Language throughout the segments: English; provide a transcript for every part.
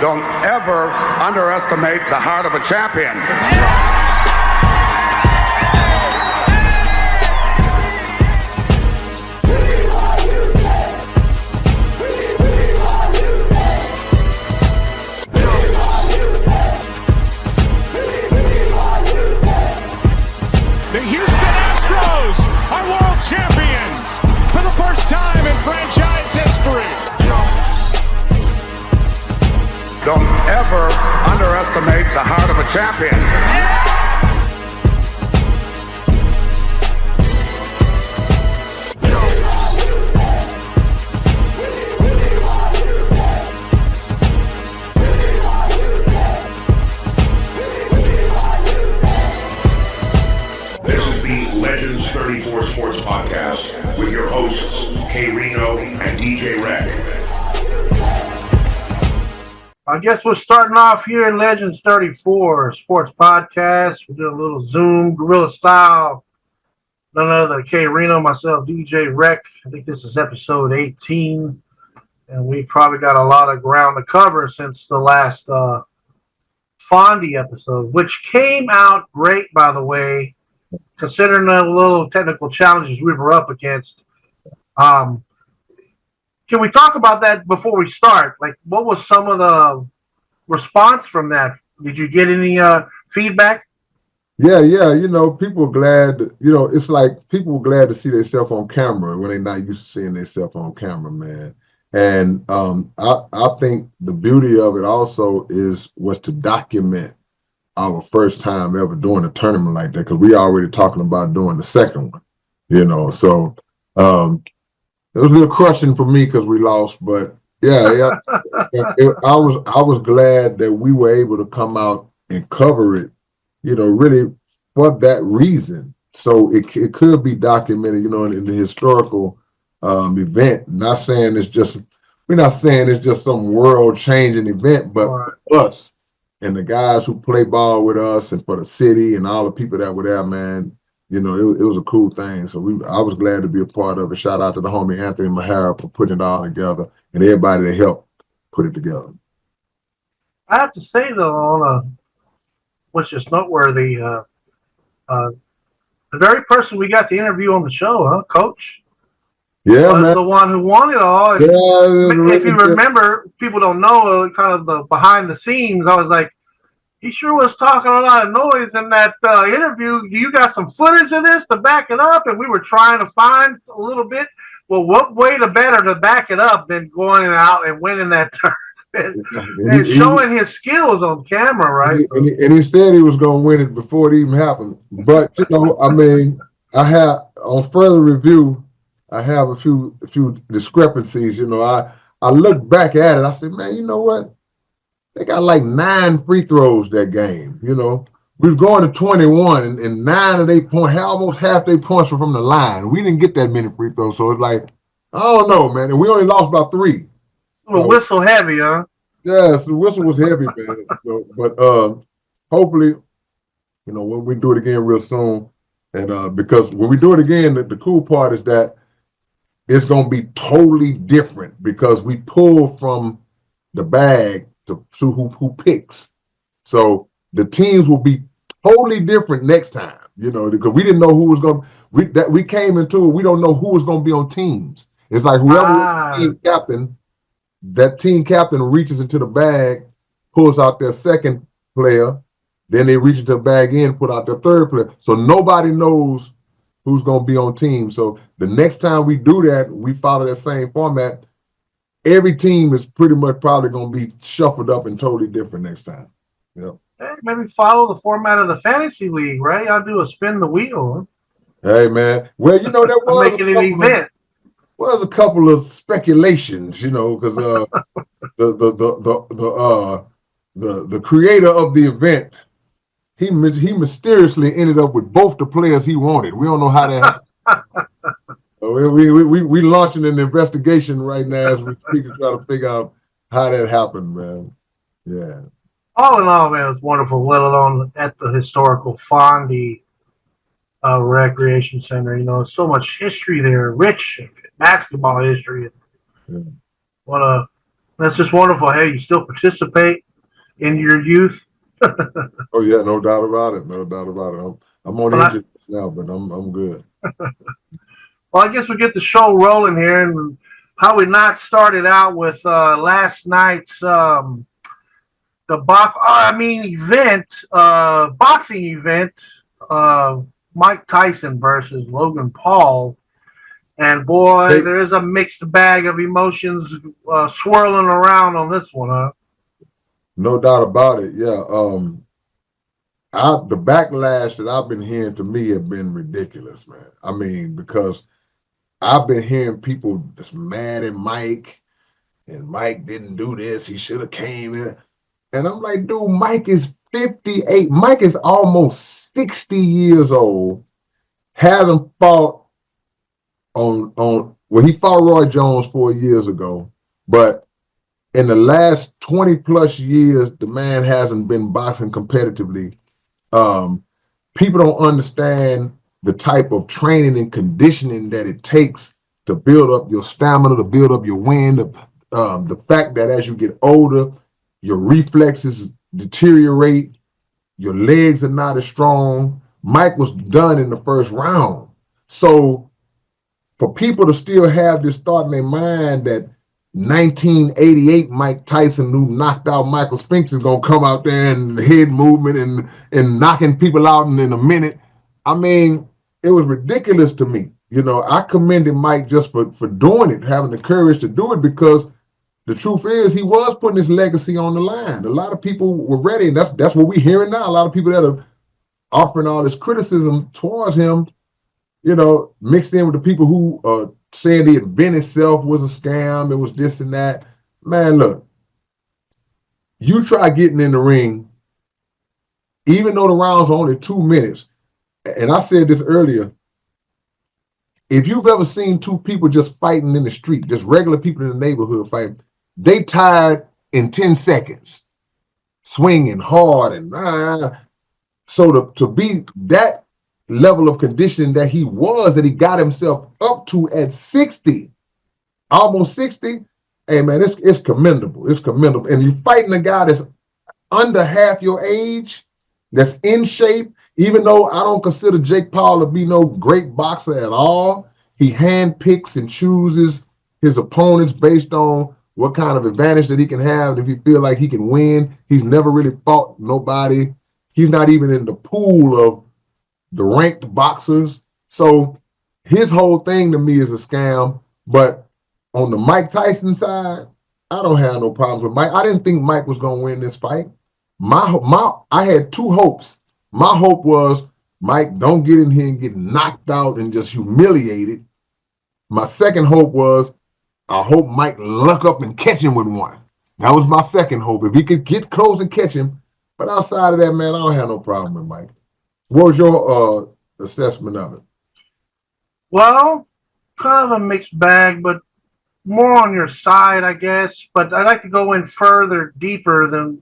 Don't ever underestimate the heart of a champion. The Houston Astros are world champions for the first time in franchise history. Don't ever underestimate the heart of a champion. This is the Legends 34 Sports Podcast with your hosts, K-Rino and DJ Wrekk. I guess we're starting off here in Legends 34 Sports Podcast. We're doing a little Zoom, guerrilla style. None other than K-Rino, myself, DJ Wrekk. I think this is episode 18. And we probably got a lot of ground to cover since the last Fondy episode, which came out great, by the way, considering the little technical challenges we were up against. Can we talk about that before we start? Like, what was some of the response from that? Did you get any feedback? Yeah. You know, people were glad. You know, it's like people were glad to see themselves on camera when they're not used to seeing themselves on camera, man. And I think the beauty of it also was to document our first time ever doing a tournament like that, because we already talking about doing the second one. You know, so. It was a little crushing for me because we lost, but yeah. I was glad that we were able to come out and cover it, you know, really for that reason. So it could be documented, you know, in the historical event. We're not saying it's just some world changing event, but for us and the guys who play ball with us and for the city and all the people that were there, man. You know, it was a cool thing. So I was glad to be a part of it. Shout out to the homie Anthony Mahara for putting it all together and everybody that helped put it together. I have to say, though, which is noteworthy, the very person we got to interview on the show, Coach, was man. the one who won it all. And if you remember, people don't know kind of the behind the scenes. I was like, he sure was talking a lot of noise in that interview. You got some footage of this to back it up? And we were trying to find a little bit. Well, what way better to back it up than going out and winning that tournament and showing his skills on camera, right? And he said he was going to win it before it even happened. But, you know, I mean, on further review, I have a few discrepancies. You know, I look back at it. I said, man, you know what? They got like 9 free throws that game. You know, we was going to 21 and 9 of their points, almost half their points were from the line. We didn't get that many free throws, so it's like, I don't know, man. And we only lost by 3. A whistle heavy, huh? Yes, the whistle was heavy, man. So, but hopefully, you know, when we do it again real soon, and because when we do it again, the cool part is that it's gonna be totally different because we pull from the bag to who picks. So the teams will be totally different next time, you know, because we didn't know who was going to, we came into it, we don't know who was going to be on teams. It's like whoever team captain, that team captain reaches into the bag, pulls out their second player, then they reach into the bag in, put out their third player. So nobody knows who's going to be on team. So the next time we do that, we follow that same format. Every team is pretty much probably going to be shuffled up and totally different next time. Yep. Hey, maybe follow the format of the fantasy league, right? Y'all do a spin the wheel. Hey, man. Well, you know, that was making an event. Was a couple of speculations, you know, because the creator of the event, he mysteriously ended up with both the players he wanted. We don't know how that happened. We launching an investigation right now as we speak to try to figure out how that happened, man. Yeah. All in all, man, it was wonderful, let alone at the historical Fondy Recreation Center. You know, so much history there, rich basketball history. Yeah. What a That's just wonderful. Hey, you still participate in your youth. Oh yeah, no doubt about it. No doubt about it. I'm on Well, injured now, but I'm good. I guess we get the show rolling here, and how we not started out with last night's boxing event. Mike Tyson versus Logan Paul. And boy, Hey, there's a mixed bag of emotions swirling around on this one, huh? no doubt about it. Yeah. The backlash that I've been hearing to me have been ridiculous, man. I mean, because I've been hearing people just mad at Mike, and Mike didn't do this. He should have came in. And I'm like, dude, Mike is 58. Mike is almost 60 years old. Hasn't fought well, he fought Roy Jones 4 years ago, but in the last 20 plus years, the man hasn't been boxing competitively. People don't understand the type of training and conditioning that it takes to build up your stamina, to build up your wind. The fact that as you get older, your reflexes deteriorate, your legs are not as strong. Mike was done in the first round. So for people to still have this thought in their mind that 1988 Mike Tyson, who knocked out Michael Spinks, is gonna come out there and head movement and knocking people out in a minute. I mean, it was ridiculous to me. You know, I commended Mike just for doing it, having the courage to do it, because the truth is he was putting his legacy on the line. A lot of people were ready, and that's what we're hearing now. A lot of people that are offering all this criticism towards him, you know, mixed in with the people who saying the event itself was a scam, it was this and that. Man, look, you try getting in the ring, even though the rounds are only 2 minutes, and I said this earlier, if you've ever seen two people just fighting in the street, just regular people in the neighborhood fighting, they tired in 10 seconds, swinging hard and so to be that level of conditioning that he got himself up to at 60, almost 60, hey man, it's commendable. It's commendable. And you're fighting a guy that's under half your age, that's in shape. Even though I don't consider Jake Paul to be no great boxer at all, he handpicks and chooses his opponents based on what kind of advantage that he can have. And if he feel like he can win, he's never really fought nobody. He's not even in the pool of the ranked boxers. So his whole thing to me is a scam. But on the Mike Tyson side, I don't have no problems with Mike. I didn't think Mike was going to win this fight. I had two hopes. My hope was Mike don't get in here and get knocked out and just humiliated. My second hope was I hope Mike luck up and catch him with one. That was my second hope. If he could get close and catch him. But outside of that, man, I don't have no problem with Mike. What was your assessment of it? Well, kind of a mixed bag, but more on your side, I guess. But I'd like to go in further, deeper than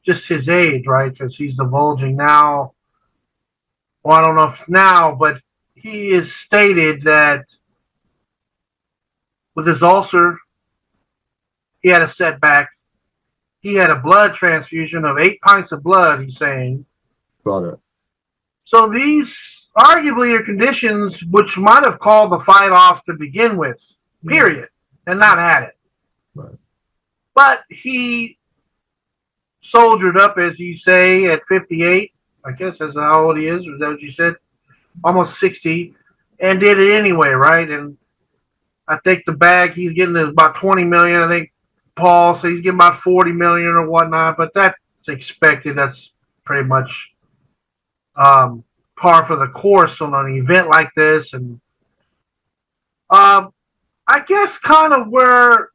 just his age, right? Because he's divulging now. Well, I don't know if now, but he has stated that with his ulcer, he had a setback. He had a blood transfusion of 8 pints of blood, he's saying. Saw that. So these arguably are conditions which might have called the fight off to begin with, period, and not had it. Right. But he soldiered up, as you say, at 58. I guess that's how old he is. Is that what you said? Almost 60, and did it anyway, right? And I think the bag he's getting is about 20 million. I think Paul says he's getting about 40 million or whatnot, but that's expected. That's pretty much par for the course on an event like this. And I guess kind of where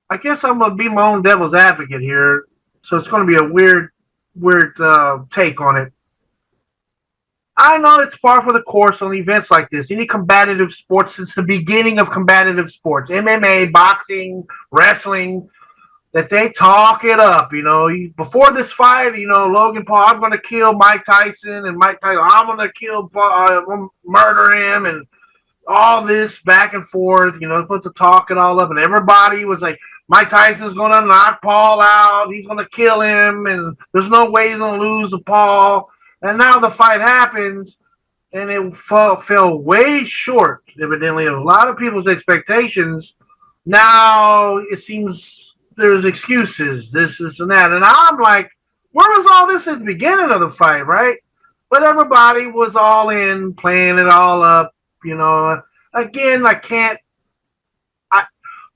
I guess I'm going to be my own devil's advocate here. So it's going to be a weird take on it. I know it's par for the course on events like this. Any combative sports since the beginning of combative sports, MMA, boxing, wrestling, that they talk it up. You know, before this fight, you know, Logan Paul, I'm going to kill Mike Tyson, and Mike Tyson, I'm going to kill Paul, murder him, and all this back and forth, put the talking all up, and everybody was like, Mike Tyson's going to knock Paul out. He's going to kill him, and there's no way he's going to lose to Paul. And now the fight happens, and it fell way short, evidently, of a lot of people's expectations. Now it seems there's excuses, this and that. And I'm like, where was all this at the beginning of the fight, right? But everybody was all in, playing it all up. Again,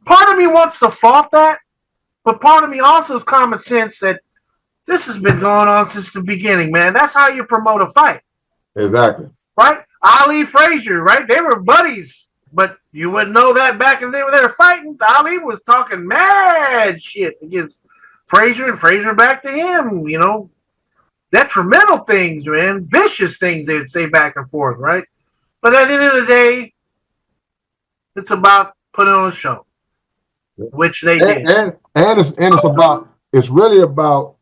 part of me wants to fault that, but part of me also is common sense that this has been going on since the beginning, man. That's how you promote a fight. Exactly. Right? Ali Frazier, right? They were buddies, but you wouldn't know that back in the day when they were fighting. Ali was talking mad shit against Frazier, and Frazier back to him, detrimental things, man, vicious things they would say back and forth, right? But at the end of the day, it's about putting on a show, which they did. And it's really about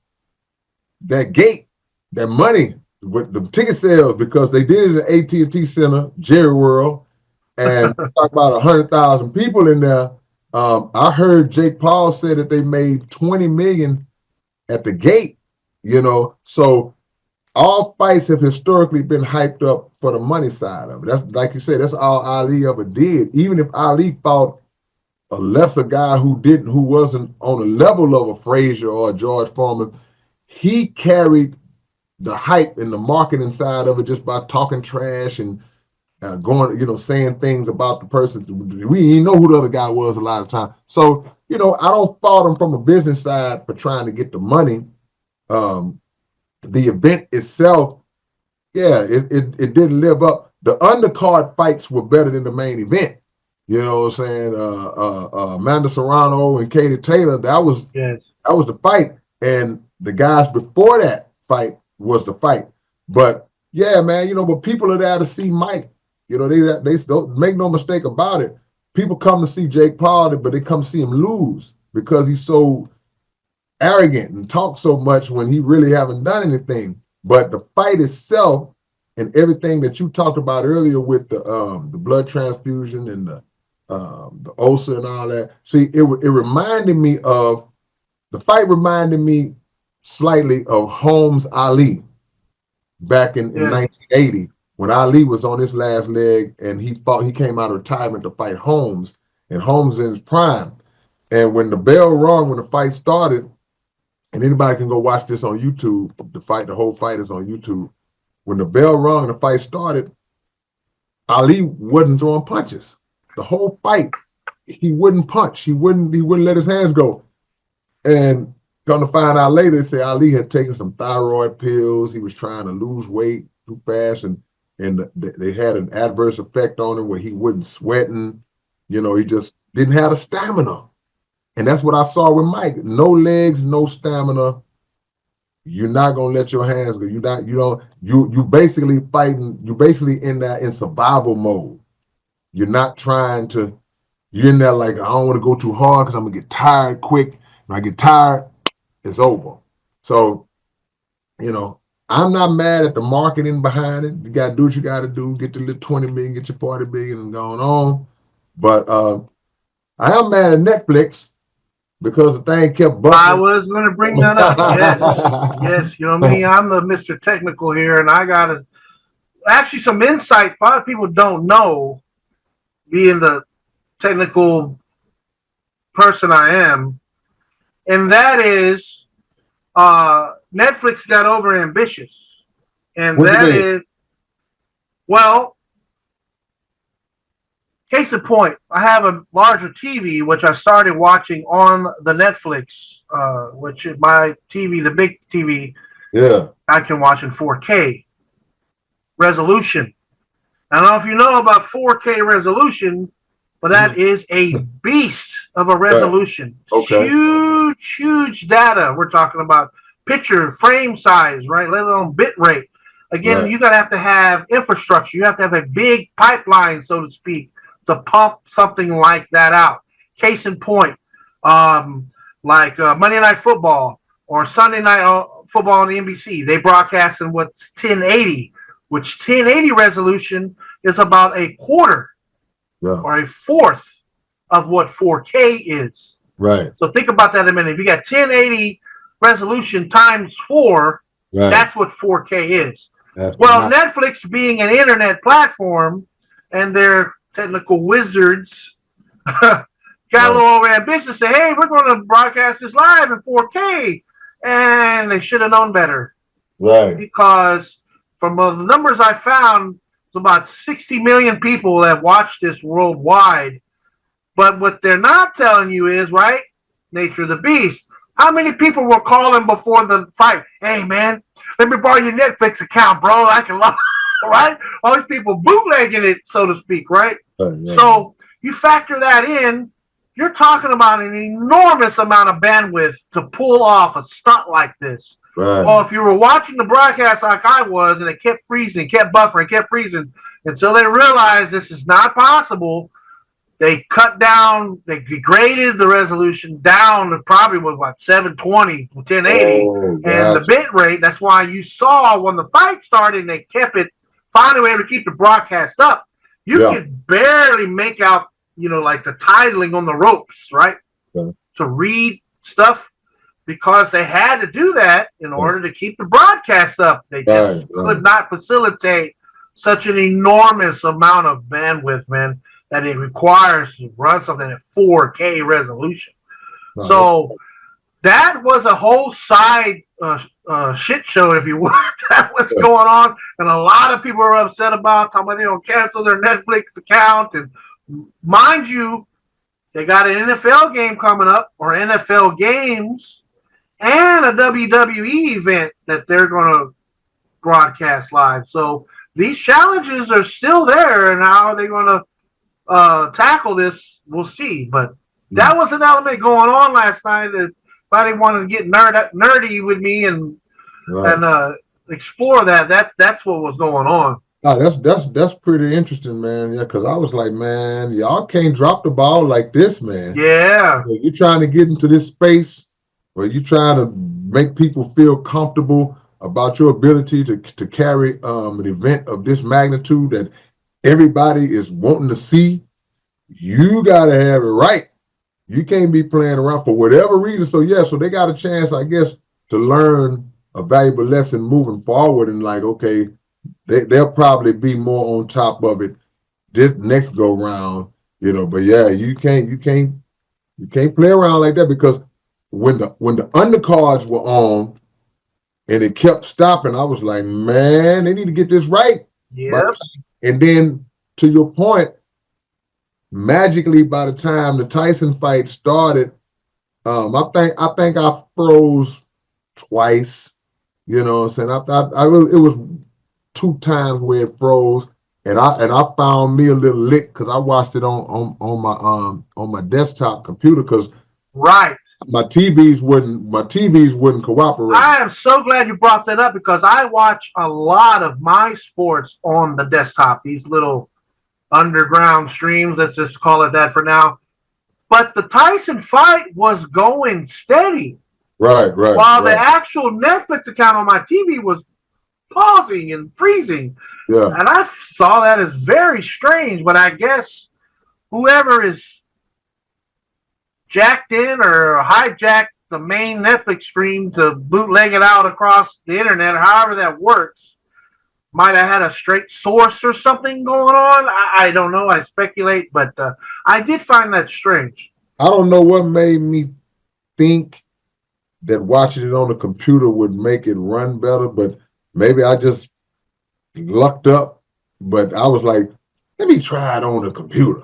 that gate, that money with the ticket sales, because they did it at AT&T Center, Jerry World, and talk about 100,000 people in there. I heard Jake Paul say that they made $20 million at the gate, so all fights have historically been hyped up for the money side of it. That's, like you said, that's all Ali ever did. Even if Ali fought a lesser guy who wasn't on the level of a Frazier or a George Foreman, he carried the hype and the marketing side of it just by talking trash and going, saying things about the person. We didn't know who the other guy was a lot of time. So, I don't fault him from a business side for trying to get the money. The event itself, it didn't live up. The undercard fights were better than the main event. You know what I'm saying? Amanda Serrano and Katie Taylor, that was the fight. And the guys before that fight was the fight. But yeah, man, but people are there to see Mike. They don't make no mistake about it. People come to see Jake Paul, but they come see him lose because he's so arrogant and talk so much when he really haven't done anything. But the fight itself and everything that you talked about earlier with the blood transfusion and the ulcer and all that. See, it reminded me of the fight. Reminded me slightly of Holmes Ali back in 1980 when Ali was on his last leg and he came out of retirement to fight Holmes, and Holmes in his prime. And when the bell rung, when the fight started, and anybody can go watch this on YouTube. The whole fight is on YouTube. When the bell rung and the fight started, Ali wasn't throwing punches. The whole fight, he wouldn't punch. He wouldn't let his hands go. And gonna find out later, they say Ali had taken some thyroid pills. He was trying to lose weight too fast, and they had an adverse effect on him where he wasn't sweating. He just didn't have the stamina. And that's what I saw with Mike. No legs, no stamina. You're not gonna let your hands go. You basically fighting. You basically in survival mode. You're not trying to. You're in there like, I don't want to go too hard because I'm gonna get tired quick. When I get tired, it's over. So, I'm not mad at the marketing behind it. You gotta do what you gotta do. Get the little 20 million, get your 40 million, and going on. But I am mad at Netflix. Because the thing kept busting. I was going to bring that up. Yes. I'm the Mr. Technical here, and I got actually some insight. A lot of people don't know, being the technical person I am, and that is Netflix got over ambitious, and that is, case in point, I have a larger TV, which I started watching on the Netflix, which is my TV, the big TV. Yeah. I can watch in 4K resolution. I don't know if you know about 4K resolution, but that is a beast of a resolution. Okay. Huge data. We're talking about picture frame size, right? Let alone bit rate. Again, you have to have infrastructure. You have to have a big pipeline, so to speak, to pump something like that out. Case in point, like Monday Night Football or Sunday Night Football on the NBC, they broadcast in what's 1080, which 1080 resolution is about a quarter or a fourth of what 4K is. Right. So think about that a minute. If you got 1080 resolution times 4, that's what 4K is. Netflix being an internet platform and their technical wizards got a little over ambitious and say, hey, we're going to broadcast this live in 4K. And they should have known better. Right. Because from the numbers I found, it's about 60 million people that watch this worldwide. But what they're not telling you is, right, nature of the beast. How many people were calling before the fight? Hey, man, let me borrow your Netflix account, bro. I can love it, right? All these people bootlegging it, so to speak, right? So you factor that in, you're talking about an enormous amount of bandwidth to pull off a stunt like this. Right. Well, if you were watching the broadcast like I was, and it kept freezing, kept buffering, kept freezing, until they realized this is not possible, they cut down, they degraded the resolution down to probably what 720, 1080, and the bit rate. That's why you saw when the fight started, and they kept it, found a way to keep the broadcast up. You could barely make out, like the titling on the ropes, right? To read stuff, because they had to do that in order to keep the broadcast up. They just could not facilitate such an enormous amount of bandwidth, man, that it requires to run something at 4K resolution. So that was a whole side shit show, if you would. That was going on, and a lot of people were upset about, talking about they don't cancel their Netflix account. And mind you, they got an NFL game coming up, or NFL games, and a WWE event that they're going to broadcast live. So these challenges are still there, and how are they going to tackle this? We'll see. But that was an element going on last night. If anybody wanted to get nerdy with me and explore that's what was going on. That's pretty interesting, man. Yeah, because I was like, man, y'all can't drop the ball like this, man. Yeah. You're trying to get into this space where you're trying to make people feel comfortable about your ability to carry an event of this magnitude that everybody is wanting to see. You got to have it right. You can't be playing around for whatever reason. So they got a chance, I guess, to learn a valuable lesson moving forward, and like, okay, they'll probably be more on top of it this next go round, But yeah, you can't play around like that, because when the undercards were on and it kept stopping, I was like, man, they need to get this right. Yeah. And then, to your point, magically by the time the Tyson fight started, I think I froze twice. You know what I'm saying? It was 2 times where it froze, and I found me a little lick because I watched it on my desktop computer, because my TVs wouldn't cooperate. I am so glad you brought that up, because I watch a lot of my sports on the desktop, these little underground streams, let's just call it that for now. But the Tyson fight was going steady. Right. While the actual Netflix account on my TV was pausing and freezing. Yeah. And I saw that as very strange, but I guess whoever is jacked in or hijacked the main Netflix stream to bootleg it out across the internet, or however that works, might have had a straight source or something going on. I don't know. I speculate, but I did find that strange. I don't know what made me think that watching it on the computer would make it run better, but maybe I just lucked up. But I was like, let me try it on the computer.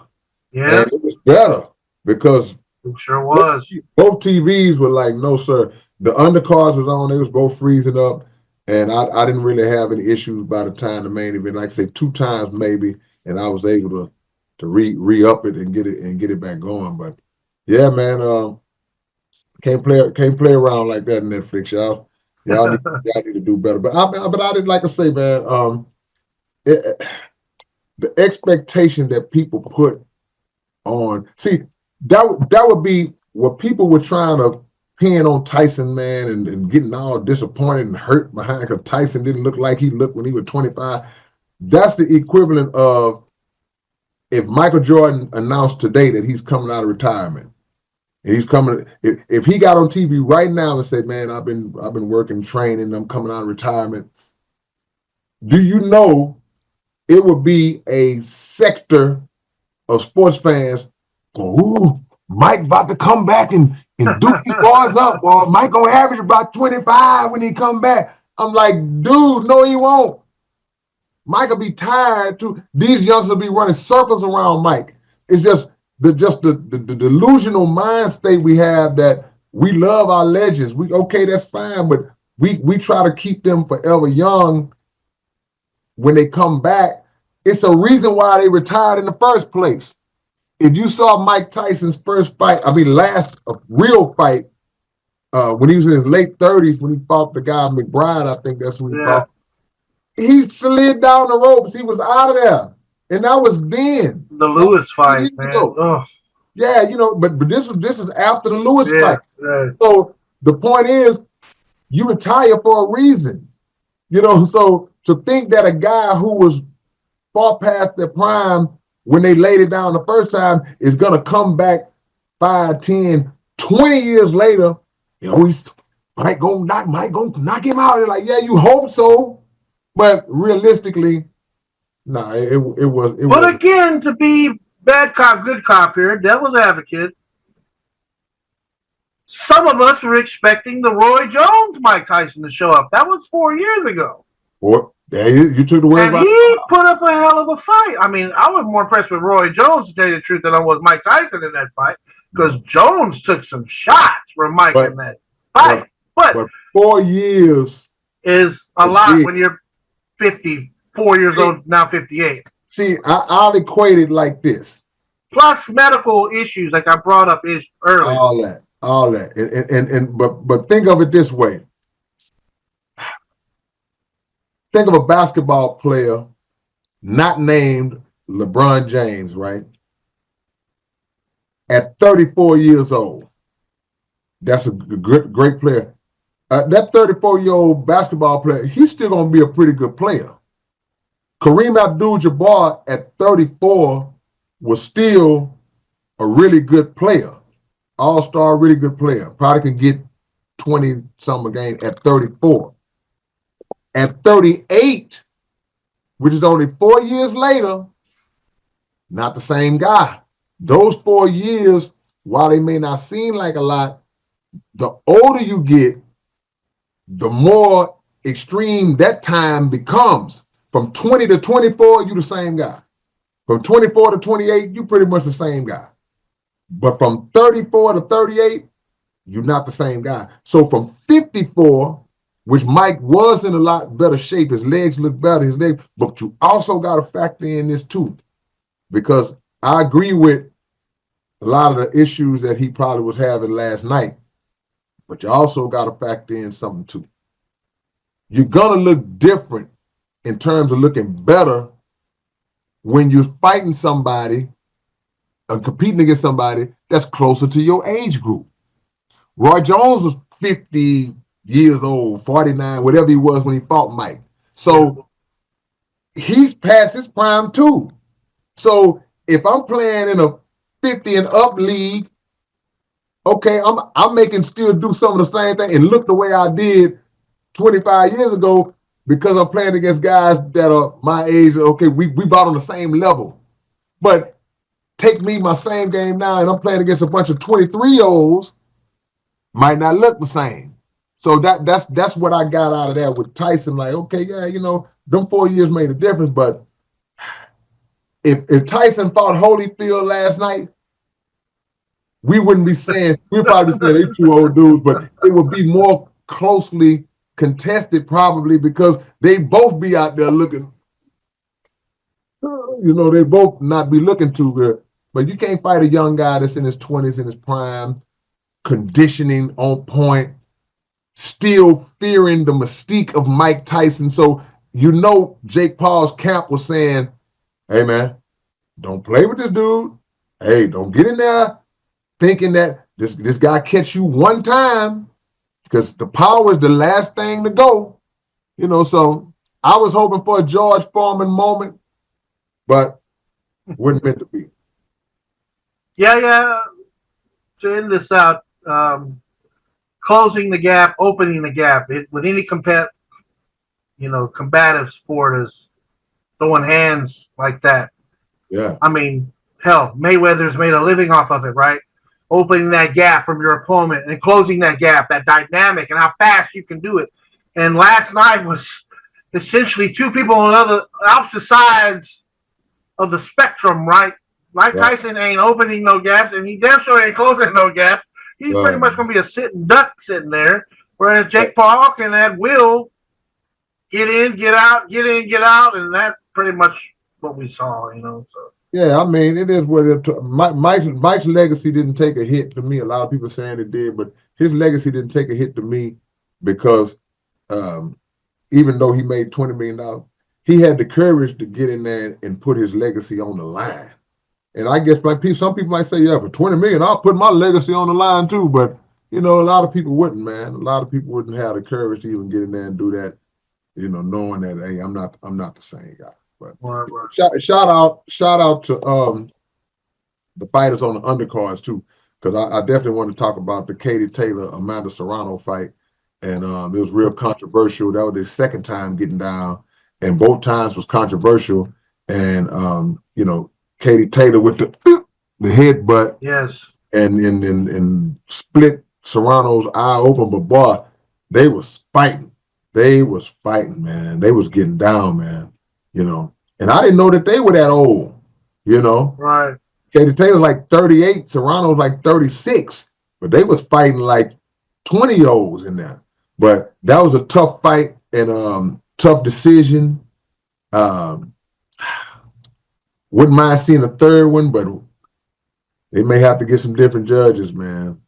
Yeah. And it was better, because it sure was. Both TVs were like, no, sir. The undercards was on. They was both freezing up. And I didn't really have any issues by the time the main event, like I say, 2 times maybe, and I was able to re-up it and get it back going. But yeah, man, can't play around like that in Netflix, y'all. Y'all need to do better. But I did, like I say, man, the expectation that people put on, see, that would be what people were trying to pin on Tyson, man, and getting all disappointed and hurt behind because Tyson didn't look like he looked when he was 25. That's the equivalent of if Michael Jordan announced today that he's coming out of retirement, and he's coming, if he got on TV right now and said, "Man, I've been working, training, I'm coming out of retirement," do you know it would be a sector of sports fans go, "Ooh, Mike about to come back and do his bars up, or Mike gonna average about 25 when he come back." I'm like, dude, no, he won't. Mike will be tired too. These youngsters will be running circles around Mike. It's just the delusional mind state we have that we love our legends. Okay, that's fine, but we try to keep them forever young. When they come back, it's a reason why they retired in the first place. If you saw Mike Tyson's first fight, last real fight, when he was in his late 30s, when he fought the guy McBride, I think that's who he fought. He slid down the ropes. He was out of there, and that was then. The Lewis fight, man. Oh. Yeah, but this is after the Lewis fight. Right. So the point is, you retire for a reason, So to think that a guy who was far past their prime when they laid it down the first time is gonna come back 5, 10, 20 years later, he's Mike gonna knock him out. They're like, yeah, you hope so, but realistically, nah, it was. But again, to be bad cop, good cop here, devil's advocate. Some of us were expecting the Roy Jones Mike Tyson to show up. That was 4 years ago. Well, you took the word. And he put up a hell of a fight. I was more impressed with Roy Jones, to tell you the truth, than I was Mike Tyson in that fight, because Jones took some shots from Mike in that fight. But 4 years is a lot when you're 54 years old, now 58. See, I'll equate it like this. Plus medical issues, like I brought up earlier. All that. But think of it this way. Think of a basketball player not named LeBron James, right? At 34 years old. That's a great player. That 34-year-old basketball player, he's still going to be a pretty good player. Kareem Abdul-Jabbar at 34 was still a really good player. All-star, really good player. Probably can get 20-something a game at 34. At 38, which is only 4 years later, not the same guy. Those 4 years, while they may not seem like a lot, the older you get, the more extreme that time becomes. From 20 to 24, you're the same guy. From 24 to 28, you're pretty much the same guy. But from 34 to 38, you're not the same guy. So from 54, which Mike was in a lot better shape, his legs look better, but you also got to factor in this too. Because I agree with a lot of the issues that he probably was having last night, but you also got to factor in something too. You're going to look different in terms of looking better when you're fighting somebody and competing against somebody that's closer to your age group. Roy Jones was 50 years old, 49, whatever he was when he fought Mike. So he's past his prime too. So if I'm playing in a 50 and up league, okay, I'm making still do some of the same thing and look the way I did 25 years ago because I'm playing against guys that are my age. Okay, we bought on the same level. But take me my same game now and I'm playing against a bunch of 23-year-olds, might not look the same. So that's what I got out of that with Tyson. Like, okay, yeah, them 4 years made a difference. But if Tyson fought Holyfield last night, we wouldn't be saying, we'd probably be saying they two old dudes, but it would be more closely contested probably because they both be out there looking, they both not be looking too good. But you can't fight a young guy that's in his 20s, in his prime, conditioning on point, still fearing the mystique of Mike Tyson. So, Jake Paul's camp was saying, hey, man, don't play with this dude. Hey, don't get in there thinking that this guy catch you one time because the power is the last thing to go. So I was hoping for a George Foreman moment, but Wasn't meant to be. Yeah. To end this out, closing the gap, opening the gap. With any combative sport is throwing hands like that. Yeah. I mean, hell, Mayweather's made a living off of it, right? Opening that gap from your opponent and closing that gap, that dynamic, and how fast you can do it. And last night was essentially two people on opposite sides of the spectrum, right? Mike Tyson ain't opening no gaps, and he damn sure ain't closing no gaps. He's pretty much going to be a sitting duck sitting there, whereas Jake Paul can at will get in, get out, and that's pretty much what we saw, So. Yeah, I mean, it is what it. Mike's legacy didn't take a hit to me. A lot of people saying it did, but his legacy didn't take a hit to me because even though he made $20 million, he had the courage to get in there and put his legacy on the line. And I guess some people might say, yeah, for $20 million, I'll put my legacy on the line too. But a lot of people wouldn't, man. A lot of people wouldn't have the courage to even get in there and do that, knowing that, hey, I'm not the same guy. But shout out to the fighters on the undercards too, because I definitely want to talk about the Katie Taylor Amanda Serrano fight, and it was real controversial. That was their second time getting down, and both times was controversial. And Katie Taylor with the headbutt, yes, and split Serrano's eye open. But boy, they was fighting. Man. They was getting down, man. And I didn't know that they were that old, Right. Katie Taylor's like 38, Serrano's like 36, but they was fighting like 20-year-olds in there. But that was a tough fight and tough decision. Wouldn't mind seeing a third one, but they may have to get some different judges, man.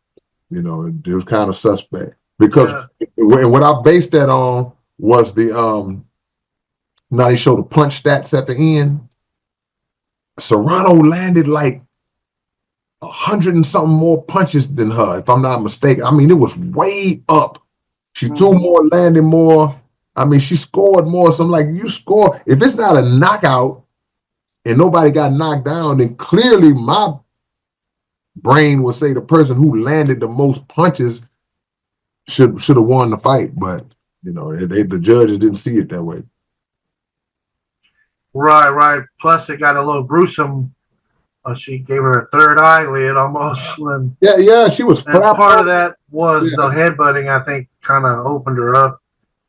It was kind of suspect because what I based that on was the now they show the punch stats at the end. Serrano landed like 100 and something more punches than her, if I'm not mistaken. I mean, it was way up. She threw more, landed more. I mean, she scored more. So I'm like, you score. If it's not a knockout and nobody got knocked down, then clearly my brain would say the person who landed the most punches should have won the fight. But, the judges didn't see it that way. Right. Plus, it got a little gruesome. She gave her a third eyelid almost. And, yeah, she was. And part of that was the headbutting. I think kind of opened her up.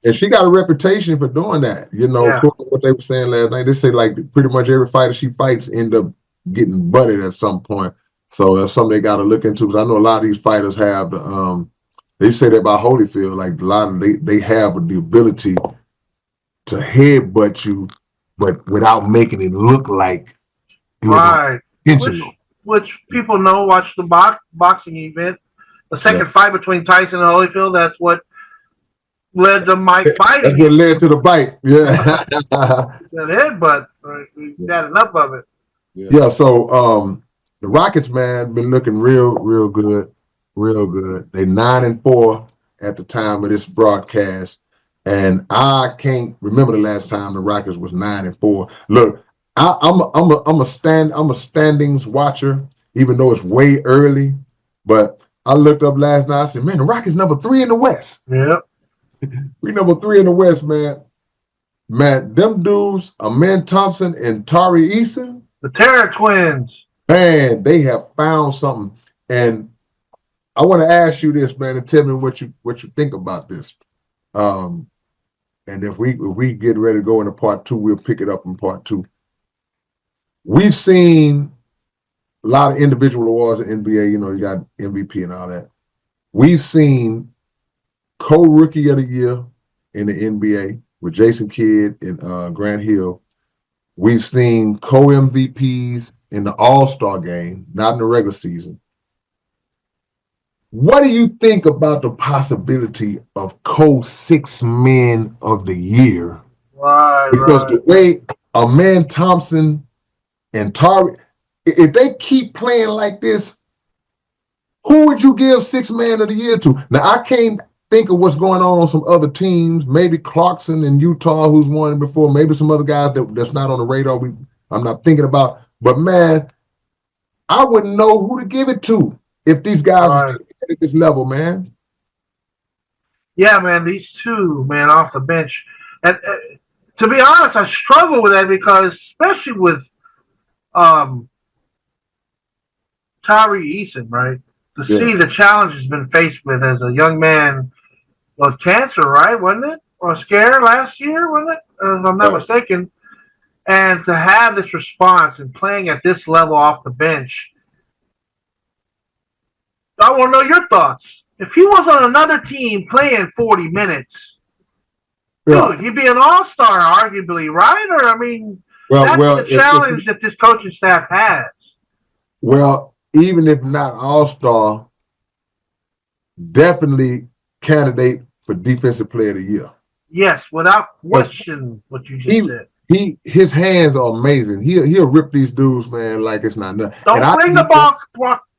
And she got a reputation for doing that. What they were saying last night. They say like pretty much every fighter she fights end up getting butted at some point. So that's something they got to look into. Because I know a lot of these fighters have the. They say that about Holyfield. Like a lot of they have the ability to headbutt you, but without making it look like right. Which people know. Watch the boxing event, the second fight between Tyson and Holyfield. That's what led to Mike biting. That's what led to the bite. Yeah, that headbutt. Right? We got enough of it. Yeah. So the Rockets, man, been looking real good. They 9-4 at the time of this broadcast. And I can't remember the last time the Rockets was 9-4. Look, I'm a standings watcher, even though it's way early. But I looked up last night. I said, man, the Rockets number 3 in the West. Yep. We number 3 in the West, man. Man, them dudes, Amen Thompson and Tari Eason, the Terror Twins. Man, they have found something. And I want to ask you this, man, and tell me what you think about this. And if we get ready to go into part 2, we'll pick it up in part 2. We've seen a lot of individual awards in NBA. You got MVP and all that. We've seen co-rookie of the year in the NBA with Jason Kidd and Grant Hill. We've seen co-MVPs in the All-Star game, not in the regular season. What do you think about the possibility of co-six men of the year? Right. Because the way Amen Thompson and Tari, if they keep playing like this, who would you give six man of the year to? Now, I can't think of what's going on some other teams. Maybe Clarkson in Utah, who's won before. Maybe some other guys that's not on the radar I'm not thinking about. But man, I wouldn't know who to give it to if these guys are still at this level, man. Yeah, man, these two, man, off the bench. And to be honest, I struggle with that because, especially with Tyree Eason, right? To see the challenge he's been faced with as a young man with cancer, right? Wasn't it? Or scare last year, wasn't it? If I'm not mistaken. And to have this response and playing at this level off the bench, I want to know your thoughts. If he was on another team playing 40 minutes, dude, he'd be an all-star, arguably, right? Or, I mean, that's the challenge that this coaching staff has. Well, even if not all-star, definitely candidate for Defensive Player of the Year. Yes, without question, what you just said. His hands are amazing. He'll rip these dudes, man, like it's not nothing. Don't bring the ball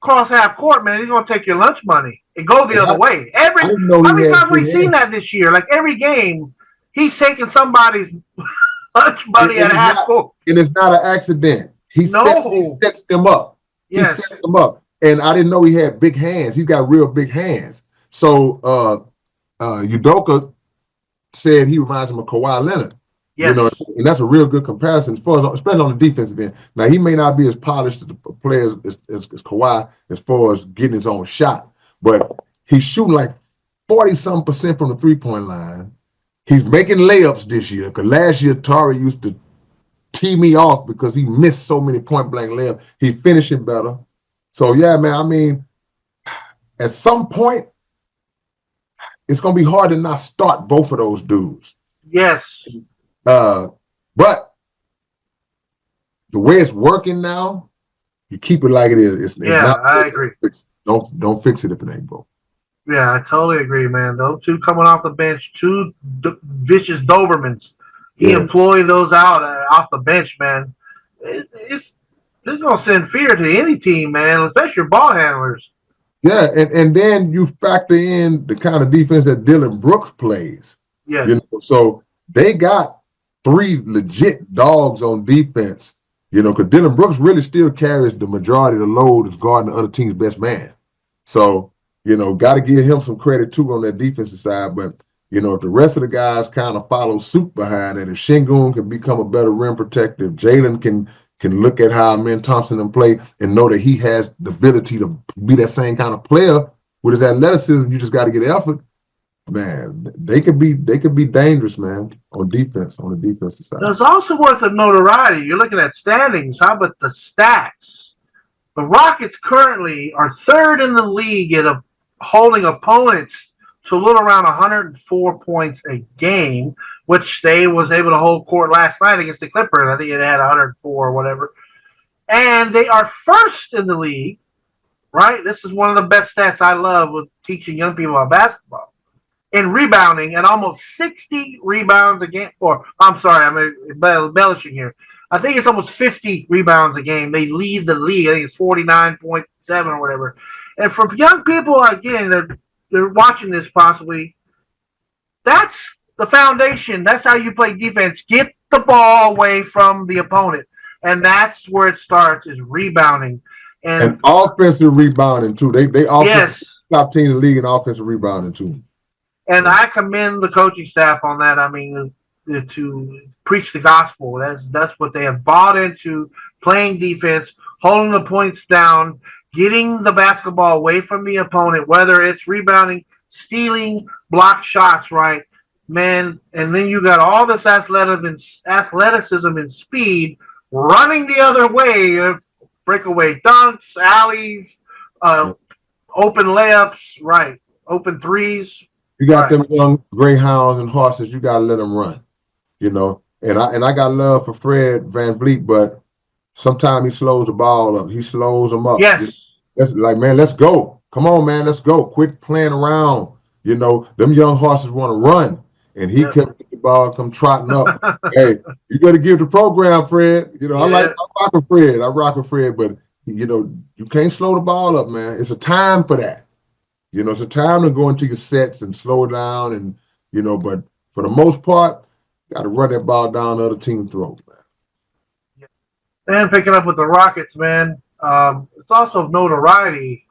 across half court, man. He's gonna take your lunch money and go the other way. How many times we've seen that this year? Like every game, he's taking somebody's lunch money at half court. And it's not an accident. He sets them up. Yes. He sets them up. And I didn't know he had big hands. He's got real big hands. So Udoka said he reminds him of Kawhi Leonard. Yes. You know, and that's a real good comparison, especially on the defensive end. Now, he may not be as polished as the players as Kawhi as far as getting his own shot, but he's shooting like 40-something% from the three-point line. He's making layups this year, because last year, Tari used to tee me off because he missed so many point-blank layups. He's finishing better. So, yeah, man, I mean, at some point, it's going to be hard to not start both of those dudes. Yes. But the way it's working now, you keep it like it is. I agree. Don't fix it if it ain't broke. Yeah, I totally agree, man. Those two coming off the bench, two vicious Dobermans. He employed those out off the bench, man. It's gonna send fear to any team, man, especially your ball handlers. Yeah, and then you factor in the kind of defense that Dylan Brooks plays. Yes. You know, so they got 3 legit dogs on defense, you know, because Dylan Brooks really still carries the majority of the load as guarding the other team's best man. So, you know, got to give him some credit too on that defensive side. But, you know, if the rest of the guys kind of follow suit behind it, if Şengün can become a better rim protector, if Jalen can look at how Amen Thompson and play and know that he has the ability to be that same kind of player with his athleticism, you just got to get effort. Man, they could be dangerous, man, on defense, on the defensive side. It's also worth of notoriety. You're looking at standings. How about the stats? The Rockets currently are 3rd in the league at holding opponents to a little around 104 points a game, which they was able to hold court last night against the Clippers. I think it had 104 or whatever. And they are 1st in the league, right? This is one of the best stats I love with teaching young people about basketball. In rebounding at almost 60 rebounds a game, or I'm sorry, I'm embellishing here. I think it's almost 50 rebounds a game. They lead the league. I think it's 49.7 or whatever. And for young people, again, they're watching this possibly, that's the foundation. That's how you play defense. Get the ball away from the opponent. And that's where it starts, is rebounding. And offensive rebounding, too. They top team in the league in offensive rebounding, too. And I commend the coaching staff on that. I mean, to preach the gospel. That's what they have bought into, playing defense, holding the points down, getting the basketball away from the opponent, whether it's rebounding, stealing, block shots, right? Man, and then you got all this athleticism and speed running the other way of breakaway dunks, alleys, open layups, right? Open threes. You got them young greyhounds and horses. You got to let them run, you know. And I got love for Fred VanVleet, but sometimes he slows the ball up. He slows them up. Yes. That's like, man, let's go. Come on, man, let's go. Quit playing around. You know, them young horses want to run. And he kept the ball come trotting up. Hey, you got to give the program, Fred. You know, I rock with Fred. I rock with Fred, but, you know, you can't slow the ball up, man. It's a time for that. You know, it's a time to go into your sets and slow down, and, you know, but for the most part, got to run that ball down the other team's throat, man. And picking up with the Rockets, man. It's also of notoriety.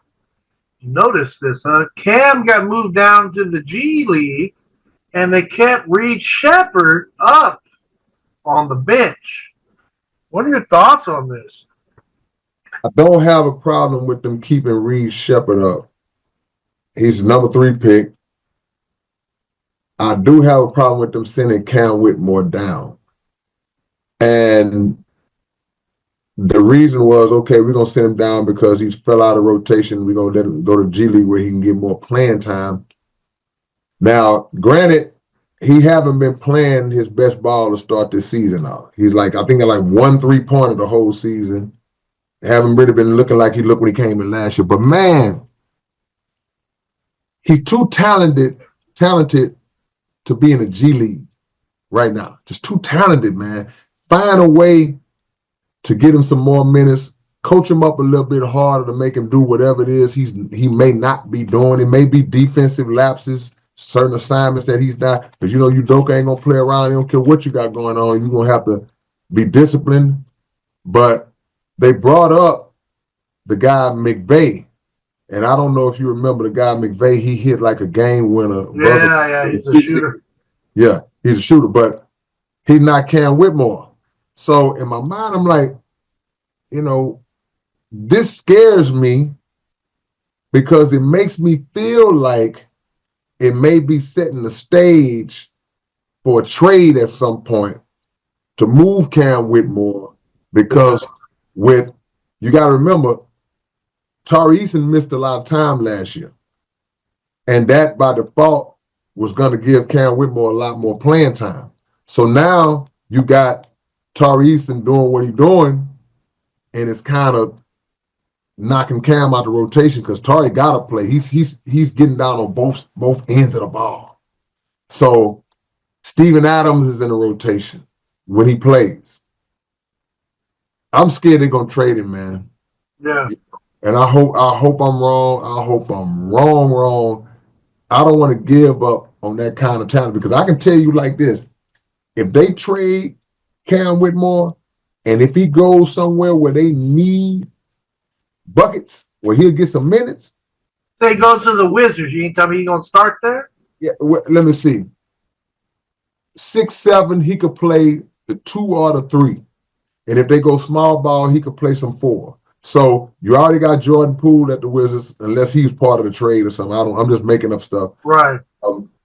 You notice this, huh? Cam got moved down to the G League, and they kept Reed Shepherd up on the bench. What are your thoughts on this? I don't have a problem with them keeping Reed Shepherd up. He's the number 3 pick. I do have a problem with them sending Cam Whitmore down. And the reason was, okay, we're going to send him down because he's fell out of rotation. We're going to let him go to G League where he can get more playing time. Now, granted, he haven't been playing his best ball to start this season now. He's like, I think got like 1 3-pointer the whole season. Haven't really been looking like he looked when he came in last year. But man, he's too talented to be in the G League right now. Just too talented, man. Find a way to get him some more minutes, coach him up a little bit harder to make him do whatever it is he may not be doing. It may be defensive lapses, certain assignments that he's not. Because, Udoka ain't going to play around. He don't care what you got going on. You're going to have to be disciplined. But they brought up the guy McVay. And I don't know if you remember the guy McVay. He hit like a game winner. Yeah, he's a shooter. Yeah, he's a shooter, but he's not Cam Whitmore. So in my mind, I'm like, this scares me because it makes me feel like it may be setting the stage for a trade at some point to move Cam Whitmore because you got to remember, Tyson missed a lot of time last year. And that by default was going to give Cam Whitmore a lot more playing time. So now you got Tyson doing what he's doing, and it's kind of knocking Cam out the rotation because Tari got to play. He's getting down on both ends of the ball. So Steven Adams is in the rotation when he plays. I'm scared they're gonna trade him, man. Yeah. And I hope I'm wrong. I hope I'm wrong. I don't want to give up on that kind of talent because I can tell you like this: if they trade Cam Whitmore, and if he goes somewhere where they need buckets, where he'll get some minutes. Say he goes to the Wizards. You ain't tell me he's gonna start there? Yeah, let me see. 6'7", he could play the 2 or the 3. And if they go small ball, he could play some 4. So you already got Jordan Poole at the Wizards, unless he's part of the trade or something. I'm just making up stuff. Right.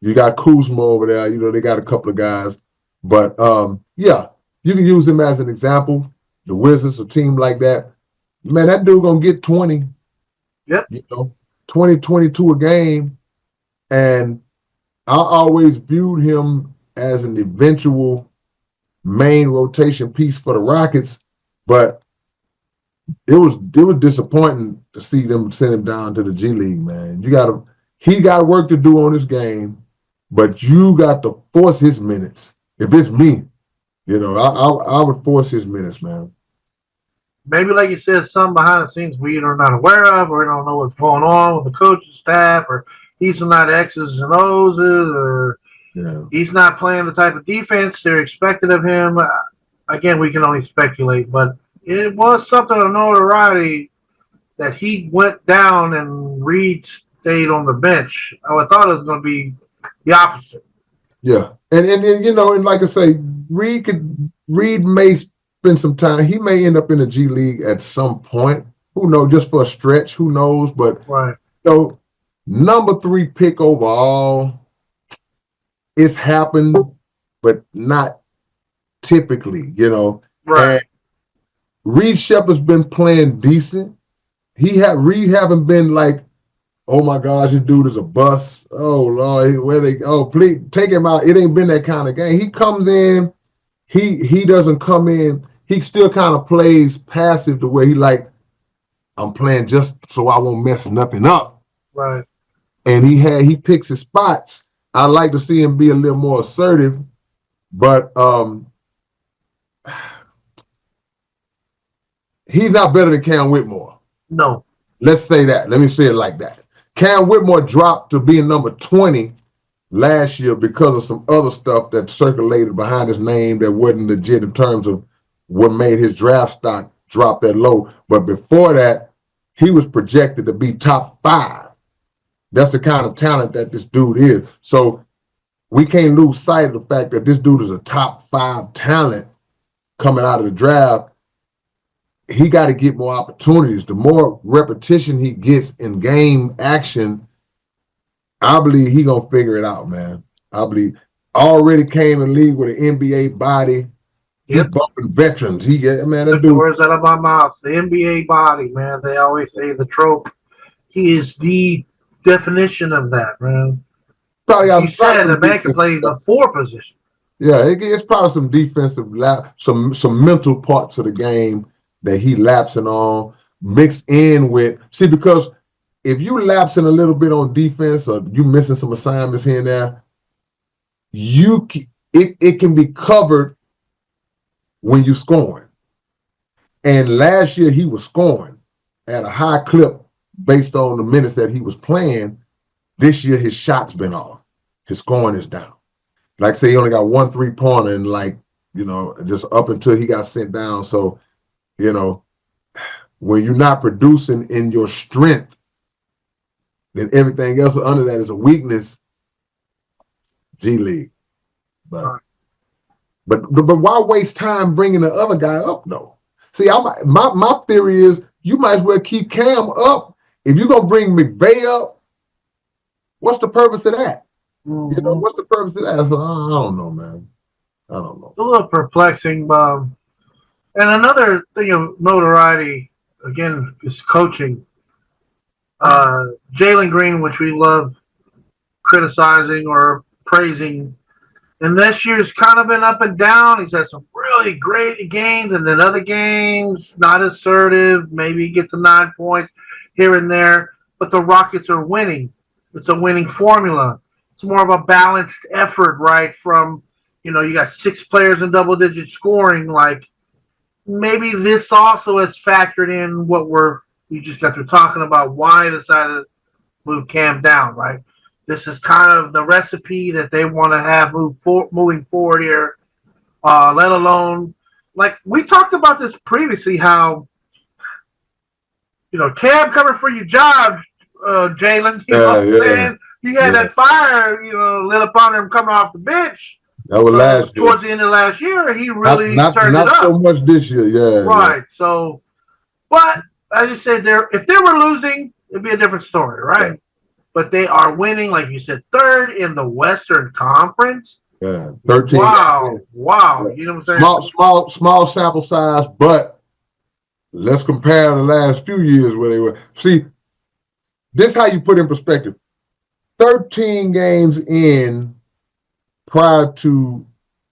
You got Kuzma over there. They got a couple of guys. But, yeah, you can use him as an example. The Wizards, a team like that. Man, that dude going to get 20. Yep. 20, 22 a game. And I always viewed him as an eventual main rotation piece for the Rockets, but it was disappointing to see them send him down to the G League, man. He got work to do on his game, but you got to force his minutes. If it's me, I would force his minutes, man. Maybe, like you said, some behind the scenes we are not aware of, or we don't know what's going on with the coaching staff, or he's not X's and O's, or he's not playing the type of defense they're expected of him. Again, we can only speculate, but it was something of notoriety that he went down and Reed stayed on the bench. I thought it was going to be the opposite. Yeah, and like I say, Reed may spend some time. He may end up in the G League at some point. Who knows? Just for a stretch. Who knows? But right. Number 3 pick overall. It's happened, but not typically. Right. And Reed Shepherd's been playing decent. Reed haven't been like, oh my gosh, this dude is a bust. Oh Lord, please take him out. It ain't been that kind of game. He comes in, he doesn't come in. He still kind of plays passive the way he like, I'm playing just so I won't mess nothing up. Right. And he picks his spots. I like to see him be a little more assertive, but he's not better than Cam Whitmore. No. Let's say that. Let me say it like that. Cam Whitmore dropped to being number 20 last year because of some other stuff that circulated behind his name that wasn't legit in terms of what made his draft stock drop that low. But before that, he was projected to be top 5. That's the kind of talent that this dude is. So we can't lose sight of the fact that this dude is a top 5 talent coming out of the draft. He got to get more opportunities. The more repetition he gets in game action, I believe he gonna figure it out, man. I believe already came in league with an NBA body. He bumping veterans. He get man, that Took the dude. words out of my mouth. The NBA body, man. They always say the trope. He is the definition of that, man. Probably You said the man can play the 4 position. Yeah, it's probably some defensive some mental parts of the game that he lapsing on, mixed in with because if you lapsing a little bit on defense or you missing some assignments here and there, it can be covered when you scoring. And last year he was scoring at a high clip based on the minutes that he was playing. This year his shot's been off. His scoring is down. Like say he only got 1 3-pointer and just up until he got sent down. So, when you're not producing in your strength, then everything else under that is a weakness. G League. But why waste time bringing the other guy up though? See, my theory is you might as well keep Cam up. If you're gonna bring McVay up, what's the purpose of that? Mm-hmm. What's the purpose of that? So, I don't know, man. I don't know. It's a little perplexing, and another thing of notoriety, again, is coaching. Jalen Green, which we love criticizing or praising, and this year's kind of been up and down. He's had some really great games, and then other games not assertive. Maybe he gets some 9 points here and there, but the Rockets are winning. It's a winning formula. It's more of a balanced effort, right? From, you got 6 players in double-digit scoring. Like, maybe this also has factored in what we just got through talking about, why I decided to move Cam down, right? This is kind of the recipe that they want to have moving forward here, let alone, like, we talked about this previously, how, Cam coming for your job, Jalen, you know what I'm saying? He had that fire, lit upon him coming off the bench. That was last year. Towards the end of last year, he really turned it up. Not so much this year, yeah. Right. So, but I just said if they were losing, it'd be a different story, right? Yeah. But they are winning, like you said, 3rd in the Western Conference. Yeah, 13. Wow. Yeah. You know what I'm saying? Small sample size, but let's compare the last few years where they were. See, this is how you put in perspective. 13 games in prior to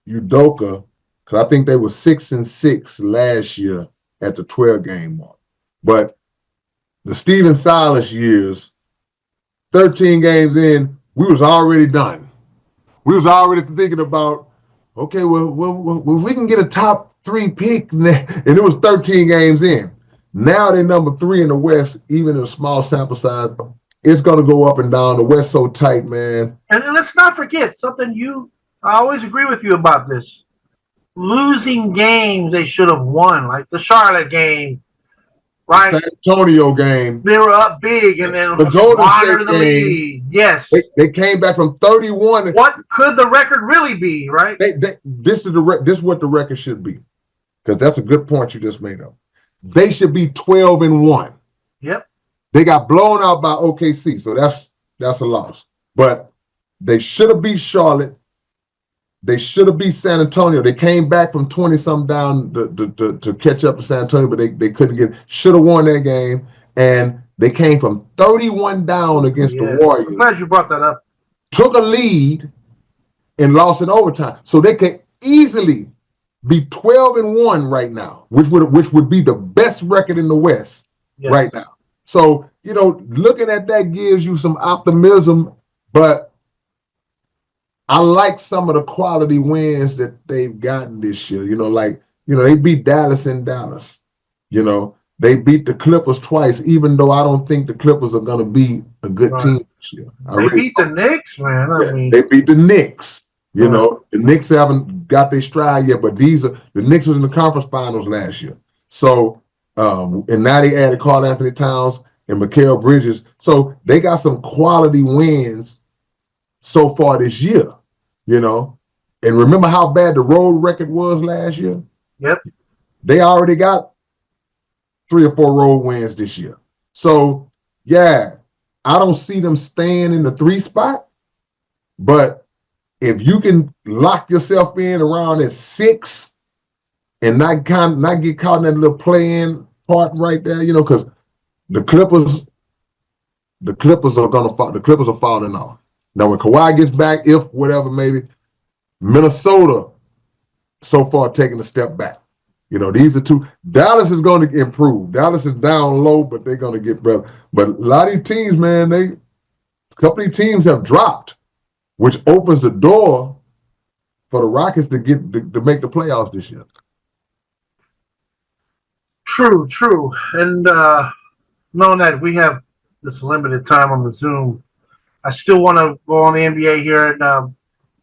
Udoka, because I think they were 6-6 last year at the 12-game mark. But the Steven Silas years, 13 games in, we was already done. We was already thinking about, okay, well we can get a top 3 pick, and it was 13 games in. Now they're number 3 in the West, even in a small sample size. It's going to go up and down. The West so tight, man. And let's not forget something I always agree with you about this. Losing games they should have won, like the Charlotte game, right? San Antonio game. They were up big, and then the Golden State game. Yes. They came back from 31. What could the record really be, right? This is what the record should be. Because that's a good point you just made up. They should be 12-1. Yep. They got blown out by OKC, so that's a loss. But they should have beat Charlotte. They should have beat San Antonio. They came back from 20-something down to catch up to San Antonio, but they couldn't should have won that game. And they came from 31 down against the Warriors. I'm glad you brought that up. Took a lead and lost in overtime. So they could easily be 12-1 right now, which would be the best record in the West right now. So, looking at that gives you some optimism, but I like some of the quality wins that they've gotten this year. They beat Dallas in Dallas. They beat the Clippers twice, even though I don't think the Clippers are going to be a good team this year. They beat the Knicks, man. They beat the Knicks. You know, the Knicks haven't got their stride yet, but the Knicks was in the conference finals last year. So, and now they added Karl Anthony Towns and Mikal Bridges. So they got some quality wins so far this year, you know. And remember how bad the road record was last year? Yep. They already got 3 or 4 road wins this year. So, yeah, I don't see them staying in the 3 spot, but if you can lock yourself in around at 6 and not get caught in that little play-in part right there, you know, because the Clippers are gonna fall. The Clippers are falling off. Now, when Kawhi gets back, if whatever, maybe Minnesota so far taking a step back. You know, these are 2. Dallas is going to improve. Dallas is down low, but they're going to get better. But a lot of these teams, man, a couple of teams have dropped, which opens the door for the Rockets to make the playoffs this year. True. And knowing that we have this limited time on the Zoom, I still want to go on the NBA here, and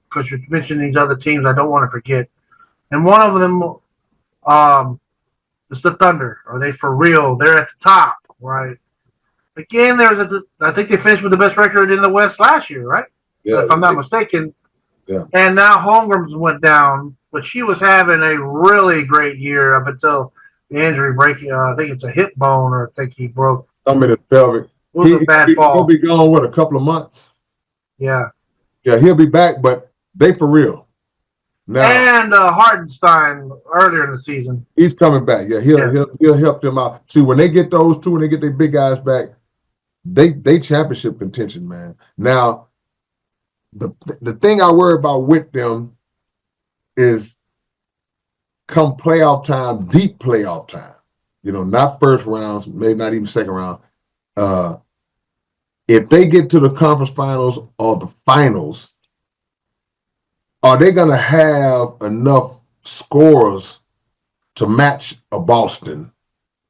because you mentioned these other teams, I don't want to forget. And one of them is the Thunder. Are they for real? They're at the top, right? Again, I think they finished with the best record in the West last year, right? Yeah, if I'm not mistaken. Yeah. And now Holmgren's went down, but she was having a really great year up until the injury breaking. I think it's a hip bone, or I think he broke. Some of the pelvic. It was a bad fall. He'll be gone, a couple of months? Yeah. Yeah, he'll be back, but they for real. Now, and Hartenstein earlier in the season. He's coming back. Yeah, he'll help them out. See, when they get those 2, when they get their big guys back, they championship contention, man. Now, the thing I worry about with them is come playoff time, deep playoff time. You know, not first rounds, maybe not even second round. If they get to the conference finals or the finals, are they going to have enough scores to match a Boston?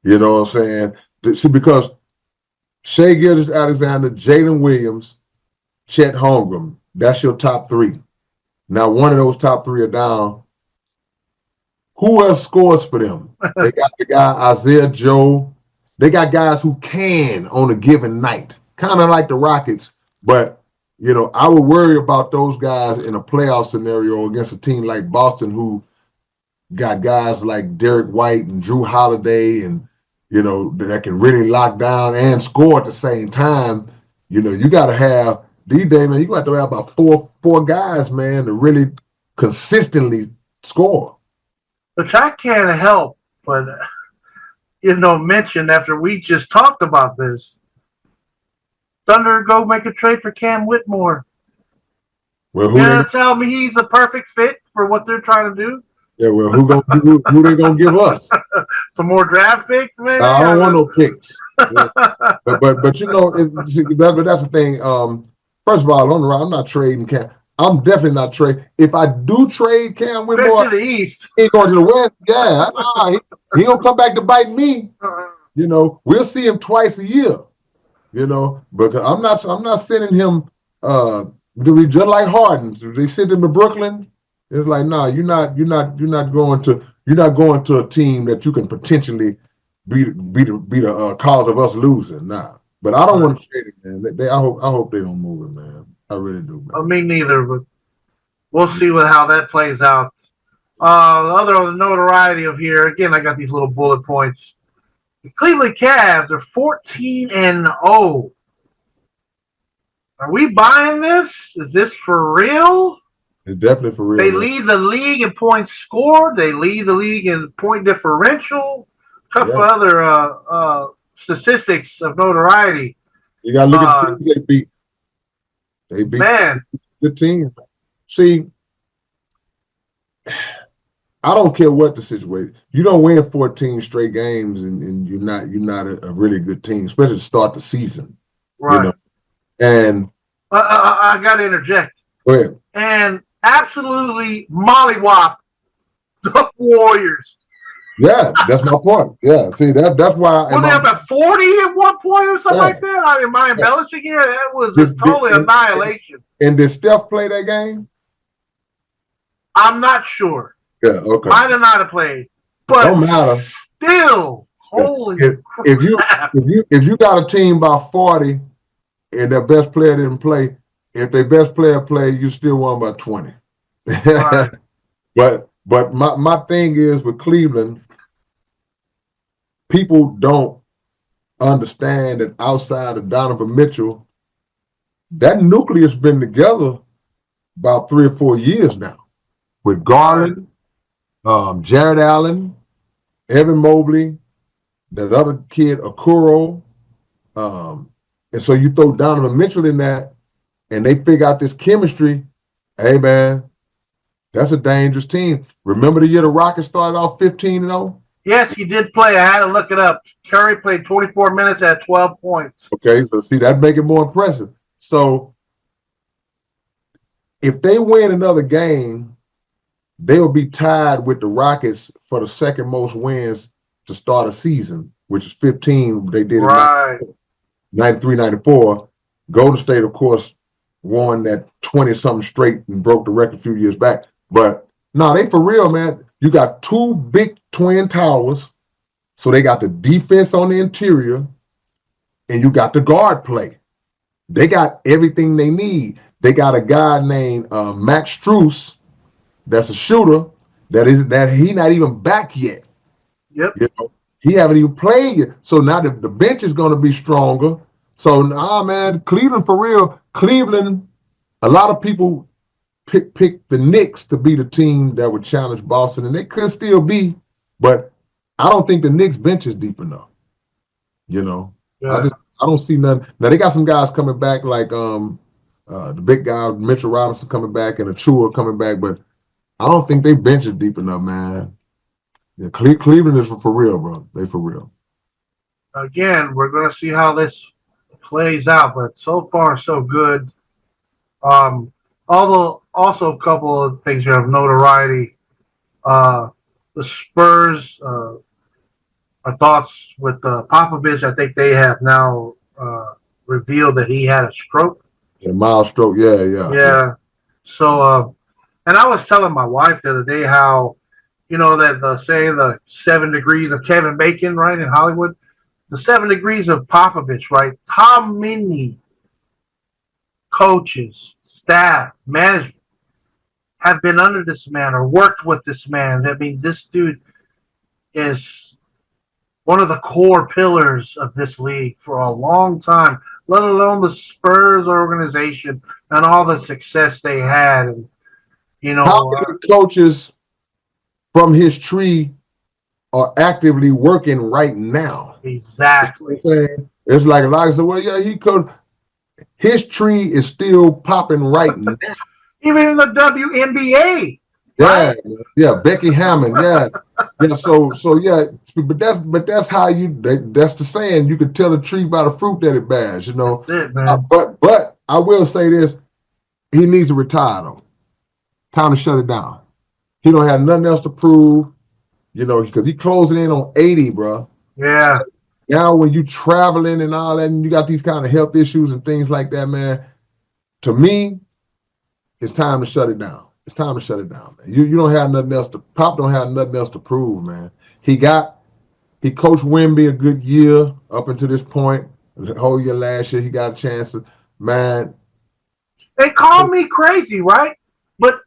You know what I'm saying? See, because Shai Gilgeous-Alexander, Jalen Williams, Chet Holmgren, that's your top 3. Now, one of those top 3 are down. Who else scores for them? They got the guy Isaiah Joe. They got guys who can on a given night, kind of like the Rockets, but you know, I would worry about those guys in a playoff scenario against a team like Boston, who got guys like Derek White and Drew Holiday, and you know, that can really lock down and score at the same time. You know, you got to have D-Day, man. You got to have about four guys, man, to really consistently score. Which I can't help but mention after we just talked about this. Thunder go make a trade for Cam Whitmore. Well, You're gonna tell me he's the perfect fit for what they're trying to do? Yeah, well, who they gonna give us? Some more draft picks, man. I don't want no picks. Yeah. but you know, but that's the thing. First of all, I'm not trading Cam. I'm definitely not trading. If I do trade Cam Whitmore, to the East, he going to the West. Yeah, he don't come back to bite me. You know, we'll see him twice a year. You know, because I'm not sending him to be just like Harden. They sent him to Brooklyn. It's like, no, you're not going to a team that you can potentially be the cause of us losing. Nah, but I don't want to trade it, man. I hope they don't move it, man. I really do, man. Me neither, but we'll see how that plays out. Other notoriety of here, again, I got these little bullet points. The Cleveland Cavs are 14-0. Are we buying this? Is this for real? It's definitely for real. They lead the league in points scored. They lead the league in point differential. A couple other statistics of notoriety. You got to look at the team they beat. Man. The team. See, I don't care what the situation. You don't win 14 straight games, and you're not a really good team, especially to start the season. Right. You know? And I got to interject. Go ahead. And absolutely mollywop the Warriors. Yeah, that's my point. Yeah, see that's why. Were they up at 40 at one point or something like that? I mean, am I embellishing here? That was totally annihilation. And did Steph play that game? I'm not sure. Yeah, okay. Might have not have played, but Don't matter. still, holy crap. If you got a team by 40 and their best player didn't play, if their best player played, you still won by 20. Right. But my thing is with Cleveland, people don't understand that outside of Donovan Mitchell, that nucleus been together about 3 or 4 years now. With Garland, Jared Allen, Evan Mobley, that other kid, Okoro. And so you throw Donovan Mitchell in that, and they figure out this chemistry. Hey, man, that's a dangerous team. Remember the year the Rockets started off 15-0? Yes, he did play. I had to look it up. Curry played 24 minutes at 12 points. Okay, so see, that'd make it more impressive. So if they win another game, they will be tied with the Rockets for the second most wins to start a season, which is 15. They did Right. in 93, 94. Golden State, of course, won that 20-something straight and broke the record a few years back. But no, they for real, man. You got two big twin towers, so they got the defense on the interior, and you got the guard play. They got everything they need. They got a guy named Max Strus, that's a shooter, that he not even back yet. Yep. You know, he haven't even played yet. So now the bench is going to be stronger. So man, Cleveland for real. Cleveland, a lot of people pick the Knicks to be the team that would challenge Boston, and they could still be, but I don't think the Knicks bench is deep enough. You know, Yeah. I don't see nothing. Now they got some guys coming back, like the big guy Mitchell Robinson coming back and Achua coming back, but I don't think they bench is deep enough, man. Yeah, Cleveland is for real, bro. They for real. Again, we're going to see how this plays out, but so far so good. Although also a couple of things here of notoriety. The Spurs, our thoughts with Popovich, I think they have now revealed that he had a stroke. A mild stroke, yeah. Yeah. So, and I was telling my wife the other day how, you know, that the 7 degrees of Kevin Bacon, right, in Hollywood, the 7 degrees of Popovich, right? How many coaches, staff, management have been under this man or worked with this man? I mean, this dude is one of the core pillars of this league for a long time, let alone the Spurs organization and all the success they had. And, you know, how many coaches from his tree are actively working right now? Exactly. It's like a lot of say, well, yeah, he could. His tree is still popping right now. Even in the WNBA. Yeah, yeah, Becky Hammond, yeah. So yeah, but that's how that's the saying, you can tell a tree by the fruit that it bears, you know. That's it, man. But I will say this, he needs to retire though. Time to shut it down. He don't have nothing else to prove, you know, because he closing in on 80, bro. Yeah. Now when you traveling and all that, and you got these kind of health issues and things like that, man, to me, it's time to shut it down. It's time to shut it down, man. You don't have nothing else Pop don't have nothing else to prove, man. He coached Wemby a good year up until this point. The whole year last year, he got a chance to, man. They call me crazy, right? But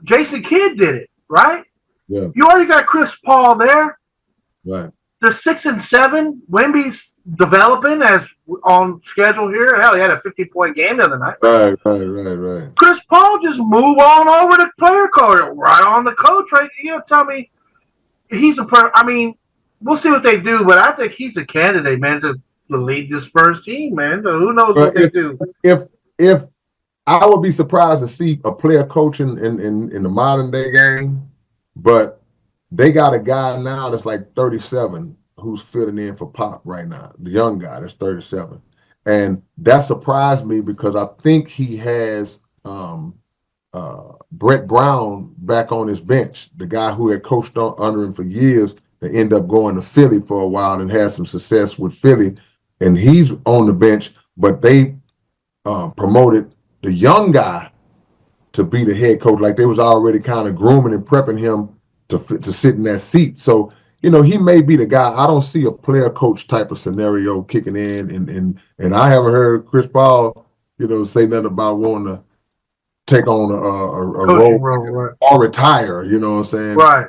Jason Kidd did it, right? Yeah. You already got Chris Paul there. Right. They're 6 and 7. Wemby's developing as on schedule here. Hell, he had a 50-point game the other night. Right. Chris Paul just move on over the player card, right on the coach, right? You know, tell me he's I mean, we'll see what they do, but I think he's a candidate, man, to lead this Spurs team, man. So who knows what they do? If I would be surprised to see a player coaching in the modern day game, but they got a guy now that's like 37 who's filling in for Pop right now. The young guy that's 37. And that surprised me because I think he has Brett Brown back on his bench, the guy who had coached under him for years and ended up going to Philly for a while and had some success with Philly. And he's on the bench, but they promoted the young guy to be the head coach. Like they was already kind of grooming and prepping him to sit in that seat. So, he may be the guy. I don't see a player coach type of scenario kicking in. And I haven't heard Chris Paul, say nothing about wanting to take on a role right. or retire, you know what I'm saying? Right.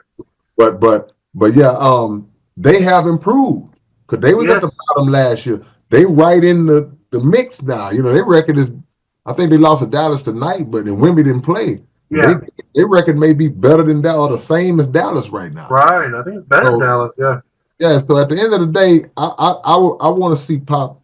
But yeah, they have improved because they was at the bottom last year. They right in the mix now. Their record is, I think they lost to Dallas tonight, but then Wemby didn't play. Yeah. Their record may be better than that or the same as Dallas right now. Right. I think it's better than Dallas, yeah. Yeah, so at the end of the day, I want to see Pop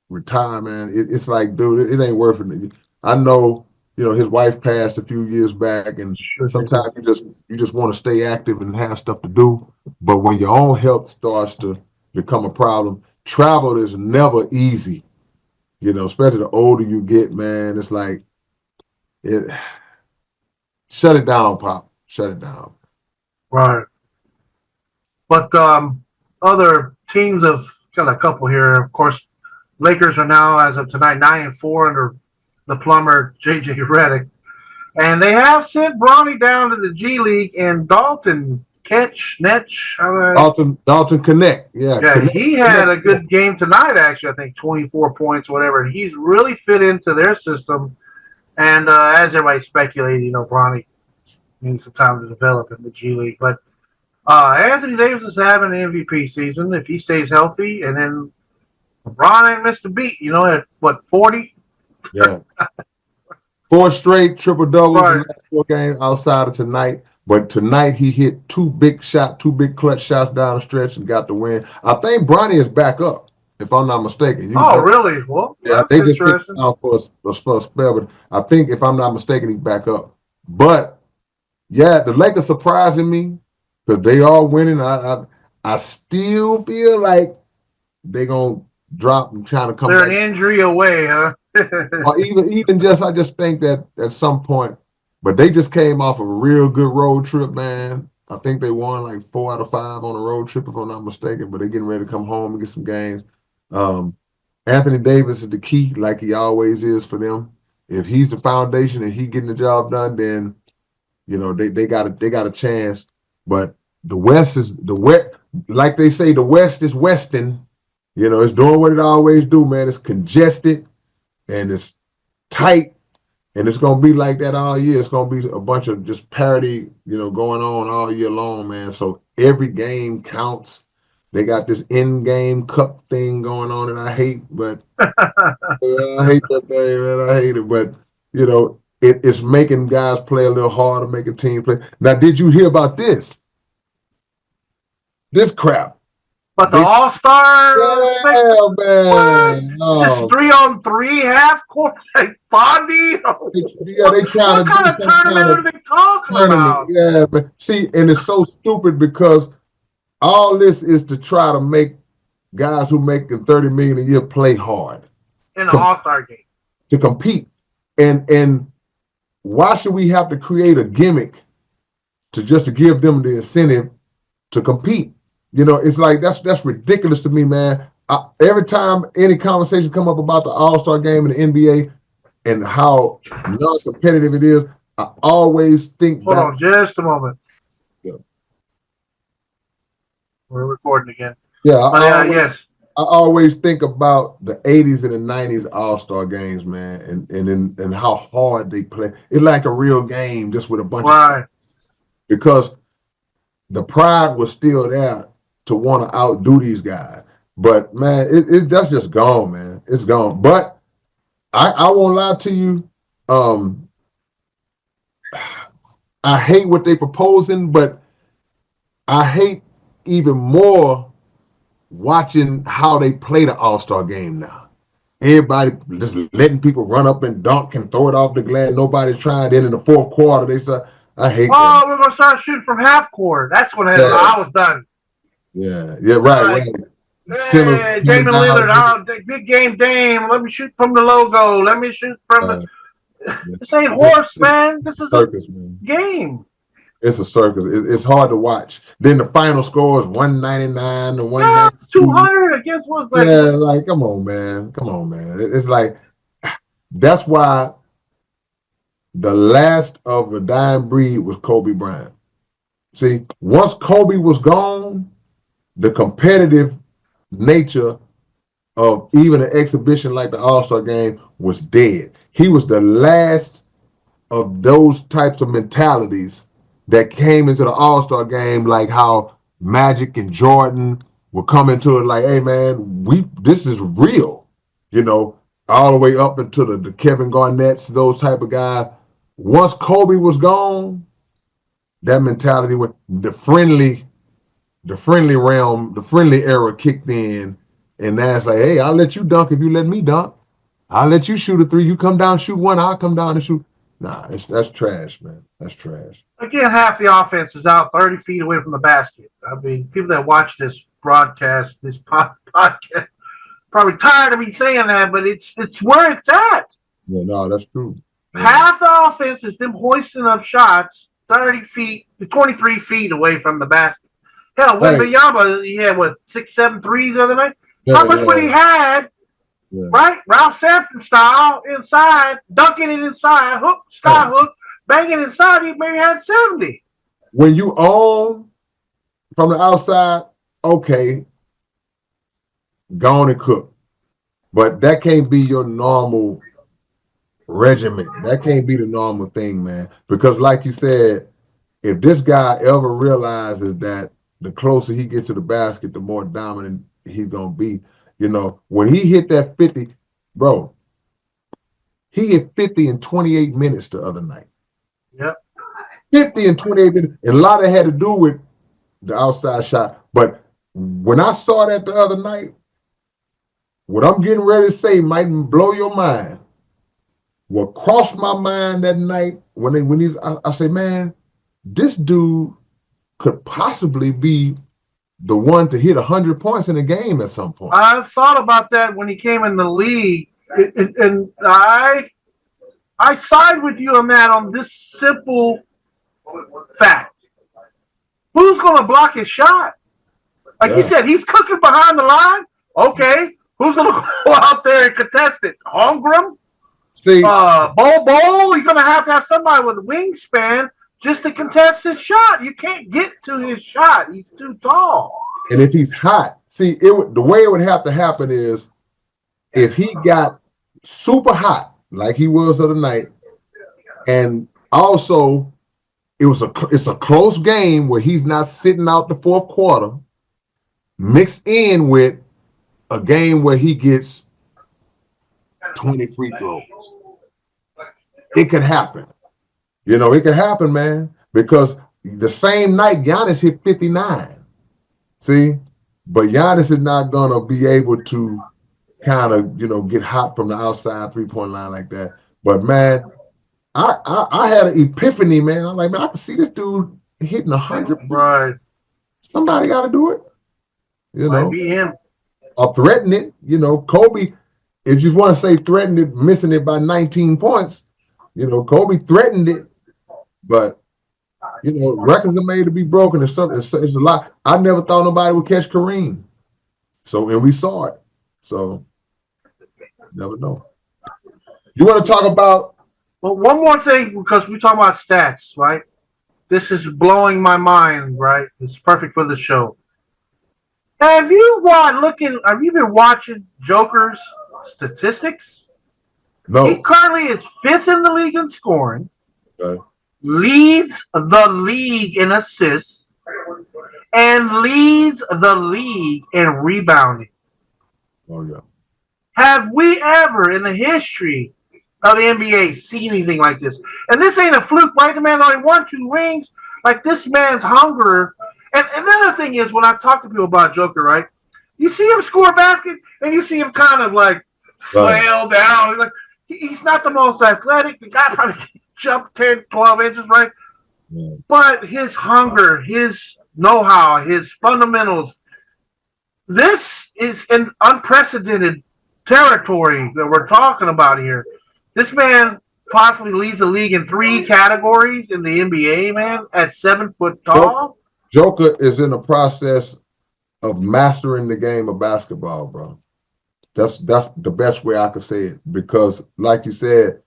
retire, man. It's like, dude, it ain't worth it. I know, his wife passed a few years back, and sometimes you just want to stay active and have stuff to do. But when your own health starts to become a problem, travel is never easy. Especially the older you get, man. It's like shut it down, Pop. Shut it down. Right. But other teams have got a couple here. Of course, Lakers are now, as of tonight, 9-4 under the plumber J.J. Redick. And they have sent Bronny down to the G League, and Dalton Dalton Connect. Yeah, Connect, he had a good game tonight, actually. I think 24 points, whatever. He's really fit into their system. And as everybody speculated, Bronny needs some time to develop in the G League. But Anthony Davis is having an MVP season if he stays healthy. And then LeBron ain't missed a beat, at 40? Yeah. 4 straight triple-doubles Right. in the last 4 games outside of tonight. But tonight he hit 2 big clutch shots down the stretch and got the win. I think Bronny is back up, if I'm not mistaken. Really? Well, yeah, they just took him out for a spell, but I think, if I'm not mistaken, he's back up. But yeah, the Lakers surprising me because they are winning. I still feel like they're gonna drop and try to come They're back. an injury away, huh? Or I just think that at some point, but they just came off of a real good road trip, man. I think they won like 4 out of 5 on a road trip, if I'm not mistaken, but they're getting ready to come home and get some games. Anthony Davis is the key, like he always is for them. If he's the foundation and he getting the job done, then they got a chance. But the West, like they say, the West is westing. It's doing what it always do, man. It's congested and it's tight. And it's going to be like that all year. It's going to be a bunch of just parity, going on all year long, man. So every game counts. They got this in-game cup thing going on that I hate, but I hate that thing, man. I hate it. But, it's making guys play a little harder, making teams play. Now, did you hear about this? This crap. But the All-Star? Yeah, man. It's just 3-on-3 half court, like Bondi. Yeah, they trying what kind of tournament are they talking about? Yeah, but see, and it's so stupid because all this is to try to make guys who make $30 million a year play hard in the All-Star game to compete. And why should we have to create a gimmick to give them the incentive to compete? It's like that's ridiculous to me, man. Every time any conversation come up about the All-Star game in the NBA and how non-competitive it is, I always think Hold on just a moment. Yeah. We're recording again. Yeah, yes. I always think about the 80s and the 90s All-Star games, man, and how hard they play. It's like a real game just with a bunch of because the pride was still there to want to outdo these guys. But, man, that's just gone, man. It's gone. But I won't lie to you. I hate what they're proposing, but I hate even more watching how they play the All-Star game now. Everybody just letting people run up and dunk and throw it off the glass. Nobody's trying. Then in the fourth quarter, they say, I hate that. We're going to start shooting from half court. That's when I was done. Yeah, right. Hey, Damian Lillard, big game Dame. Let me shoot from the logo. Let me shoot from the... This ain't horse, man. This is circus, a man. game. It's a circus. It's hard to watch. Then the final score is 199 to 192. 200 against what's like. Yeah, like, come on, man. It's like, that's why the last of a dying breed was Kobe Bryant. See, once Kobe was gone, the competitive nature of even an exhibition like the All-Star game was dead. He was the last of those types of mentalities that came into the All-Star game, like how Magic and Jordan would come into it like, hey man, this is real, all the way up into the Kevin Garnett's, those type of guys. Once Kobe was gone, that mentality went, the friendly realm, the friendly era kicked in, and that's like, hey, I'll let you dunk if you let me dunk. I'll let you shoot a three. You come down, shoot one, I'll come down and shoot. Nah, that's trash, man. That's trash. Again, half the offense is out 30 feet away from the basket. I mean, people that watch this broadcast, this podcast, probably tired of me saying that, but it's where it's at. Yeah, no, that's true. Half the offense is them hoisting up shots 30 feet to 23 feet away from the basket. Hell, Wembanyama, he had, 6, 7 threes the other night? How much would he had, right? Ralph Sampson style, inside, dunking it inside, hook, sky hook, banging inside, he maybe had 70. When you own from the outside, okay, go on and cook. But that can't be your normal regimen. That can't be the normal thing, man. Because like you said, if this guy ever realizes that the closer he gets to the basket, the more dominant he's going to be. When he hit that 50, bro, he hit 50 in 28 minutes the other night. Yep. 50 in 28 minutes. And a lot of it had to do with the outside shot. But when I saw that the other night, what I'm getting ready to say might blow your mind. What crossed my mind that night I say, man, this dude could possibly be the one to hit 100 points in a game at some point. I thought about that when he came in the league, and I side with you on that on this simple fact. Who's going to block his shot? Like you said, he's cooking behind the line. Okay, who's going to go out there and contest it? Holmgren? See, Bol, you're going to have somebody with a wingspan just to contest his shot. You can't get to his shot. He's too tall. And if he's hot, see, the way it would have to happen is if he got super hot, like he was the other night, and also it's a close game where he's not sitting out the fourth quarter, mixed in with a game where he gets 20 free throws. It could happen. It could happen, man, because the same night Giannis hit 59. See? But Giannis is not going to be able to kind of, get hot from the outside three-point line like that. But, man, I had an epiphany, man. I'm like, man, I can see this dude hitting 100. Right. Somebody got to do it. Might be him. Or threaten it. Kobe, if you want to say threatened it, missing it by 19 points, Kobe threatened it. But, records are made to be broken. It's a lot. I never thought nobody would catch Kareem. And we saw it. So, never know. You want to talk about? Well, one more thing, because we talk about stats, right? This is blowing my mind, right? It's perfect for the show. Have you been watching Joker's statistics? No. He currently is 5th in the league in scoring. Okay. Leads the league in assists, and leads the league in rebounding. Oh, yeah. Have we ever in the history of the NBA seen anything like this? And this ain't a fluke, right? The man only won 2 rings. Like, this man's hunger. And another thing is, when I talk to people about Joker, right, you see him score a basket, and you see him kind of, like, flail down. Like, he's not the most athletic. The guy probably can jump 10, 12 inches, right? Yeah. But his hunger, his know-how, his fundamentals, this is an unprecedented territory that we're talking about here. This man possibly leads the league in 3 categories in the NBA, man, at 7 foot tall. Joker is in the process of mastering the game of basketball, bro. That's the best way I could say it, because like you said,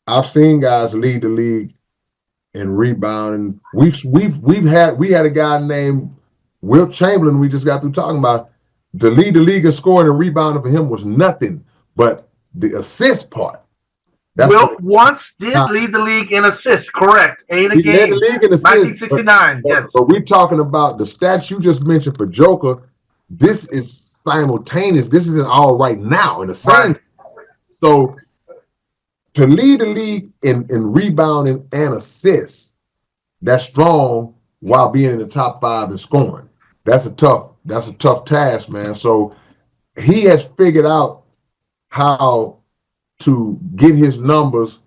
I've seen guys lead the league in rebounding. We had a guy named Wilt Chamberlain. We just got through talking about to lead the league in scoring and rebounding for him was nothing, but the assist part. Wilt once did lead the league in assists, correct? 8 a game. Led the league in assists, 1969, yes. But we're talking about the stats you just mentioned for Joker. This is simultaneous. This isn't all right now in the same. Right. So to lead the league in rebounding and assists, that's strong while being in the top 5 in scoring. That's a tough task, man. So he has figured out how to get his numbers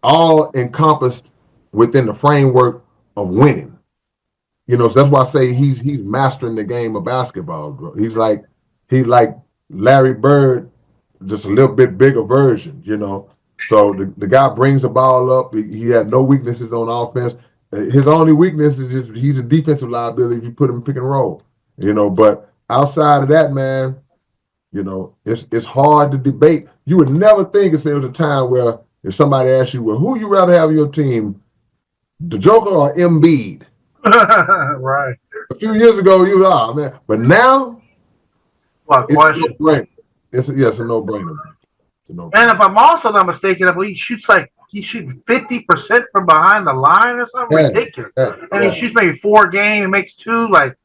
all encompassed within the framework of winning. You know, so that's why I say he's mastering the game of basketball, bro. He's like Larry Bird, just a little bit bigger version, you know. So the guy brings the ball up. He had no weaknesses on offense. His only weakness is just he's a defensive liability if you put him in pick and roll, you know. But outside of that, man, you know, it's hard to debate. You would never think there was a time where if somebody asked you, well, who you rather have on your team, the Joker or Embiid? Right. A few years ago, you were, man. But now, it's a no-brainer. It's a no-brainer. And if I'm also not mistaken, I believe he's shooting 50% from behind the line or something ridiculous. And he shoots maybe 4 a game and makes 2. Like,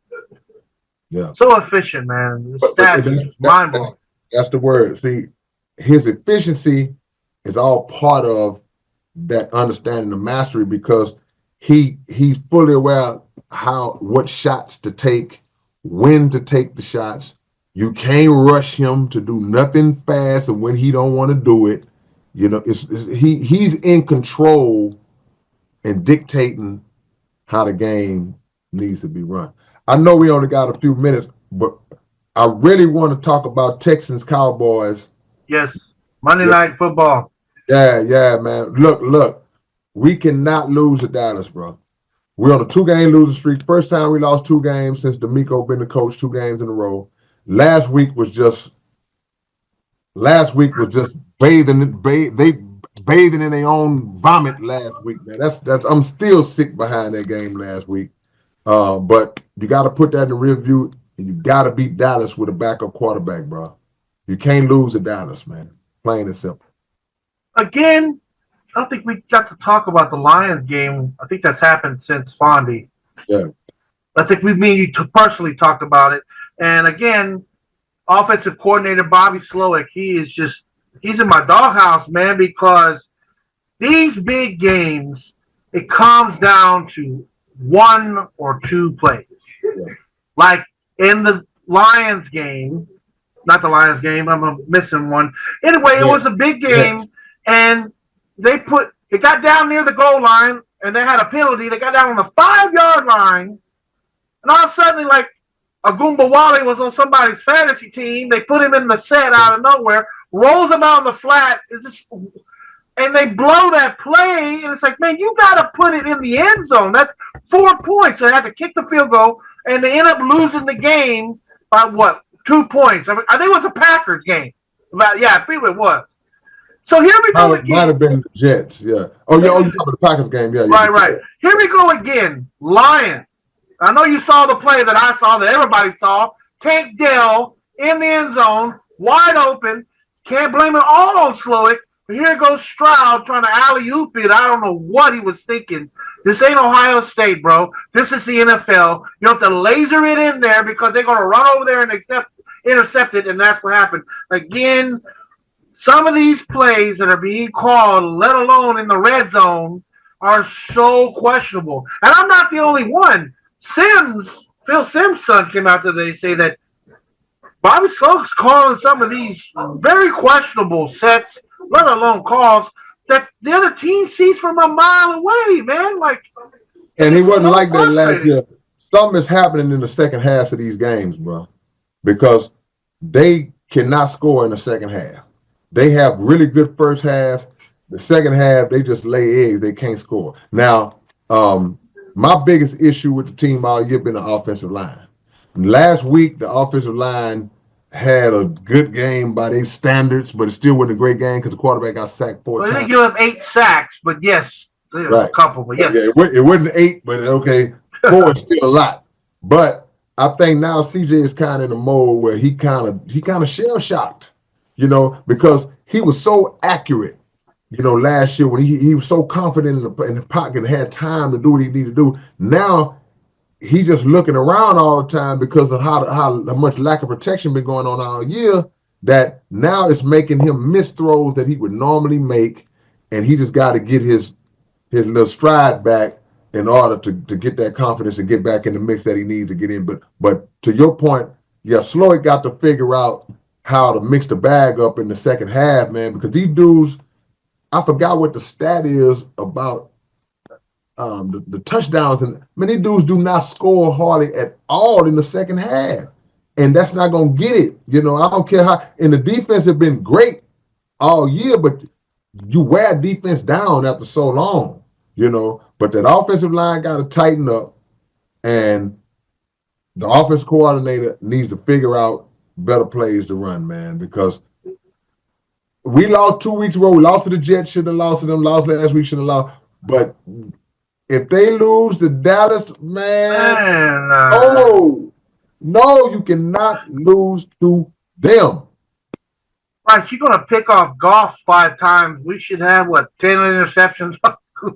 so efficient, man. The stats is mind-blowing. That's the word. See, his efficiency is all part of that understanding of mastery because he's fully aware what shots to take, when to take the shots. You can't rush him to do nothing fast, and when he don't want to do it, you know, he's in control and dictating how the game needs to be run. I know we only got a few minutes, but I really want to talk about Texans Cowboys. Yes, Monday Night Football. Yeah, man. Look, we cannot lose at Dallas, bro. We're on a 2-game losing streak. First time we lost 2 games since D'Amico been the coach 2 games in a row. Last week was just bathing in their own vomit last week, man. That's I'm still sick behind that game last week. But you got to put that in the rear view, and you got to beat Dallas with a backup quarterback, bro. You can't lose at Dallas, man. Plain and simple. Again, I don't think we got to talk about the Lions game. I think that's happened since Fondy. Yeah. I think you personally talked about it. And again, offensive coordinator Bobby Slowick, he's in my doghouse, man, because these big games, it comes down to 1 or 2 plays. Yeah. Like in the Lions game, not the Lions game, I'm missing one. Anyway, it was a big game, and it got down near the goal line, and they had a penalty. They got down on the 5-yard line, and all of a sudden, like, Agumbawale was on somebody's fantasy team. They put him in the set out of nowhere, rolls him out on the flat, and they blow that play. And it's like, man, you got to put it in the end zone. That's 4 points. They have to kick the field goal, and they end up losing the game by what? 2 points. I think it was a Packers game. I think it was. So here we go again. Might have been the Jets, yeah. Oh, you're talking about the Packers game, yeah. Right. Here we go again. Lions. I know you saw the play that I saw, that everybody saw. Tank Dell in the end zone, wide open. Can't blame it all on Slowick. But here goes Stroud trying to alley-oop it. I don't know what he was thinking. This ain't Ohio State, bro. This is the NFL. You have to laser it in there because they're going to run over there and intercept it, and that's what happened. Again, some of these plays that are being called, let alone in the red zone, are so questionable. And I'm not the only one. Phil Simms' son came out today to say that Bobby Slowick's calling some of these very questionable sets, let alone calls, that the other team sees from a mile away, man. And he wasn't like that last year. Something is happening in the second half of these games, bro, because they cannot score in the second half. They have really good first halves. The second half, they just lay eggs. They can't score. Now, my biggest issue with the team all year been the offensive line. Last week, the offensive line had a good game by their standards, but it still wasn't a great game because the quarterback got sacked 4 Well, they times. didn't give up 8 sacks, but yes, there was a couple. But yes, Yeah, it wasn't 8, but okay, 4 is still a lot. But I think now CJ is kind of in a mode where he kind of shell shocked, because he was so accurate, last year when he was so confident in the pocket and had time to do what he needed to do. Now he's just looking around all the time because of how much lack of protection been going on all year, that now it's making him miss throws that he would normally make, and he just got to get his little stride back in order to get that confidence and get back in the mix that he needs to get in. But to your point, yeah, Slowick got to figure out how to mix the bag up in the second half, man, because these dudes, I forgot what the stat is about the touchdowns, and many dudes do not score hardly at all in the second half, and that's not gonna get it. I don't care how. And the defense have been great all year, but you wear defense down after so long, But that offensive line got to tighten up, and the offense coordinator needs to figure out better plays to run, man, because we lost 2 weeks ago. We lost to the Jets. Should have lost to them. Lost last week. Should have lost, but. If they lose to Dallas, man, no, you cannot lose to them. Right, you're going to pick off Goff 5 times. We should have, 10 interceptions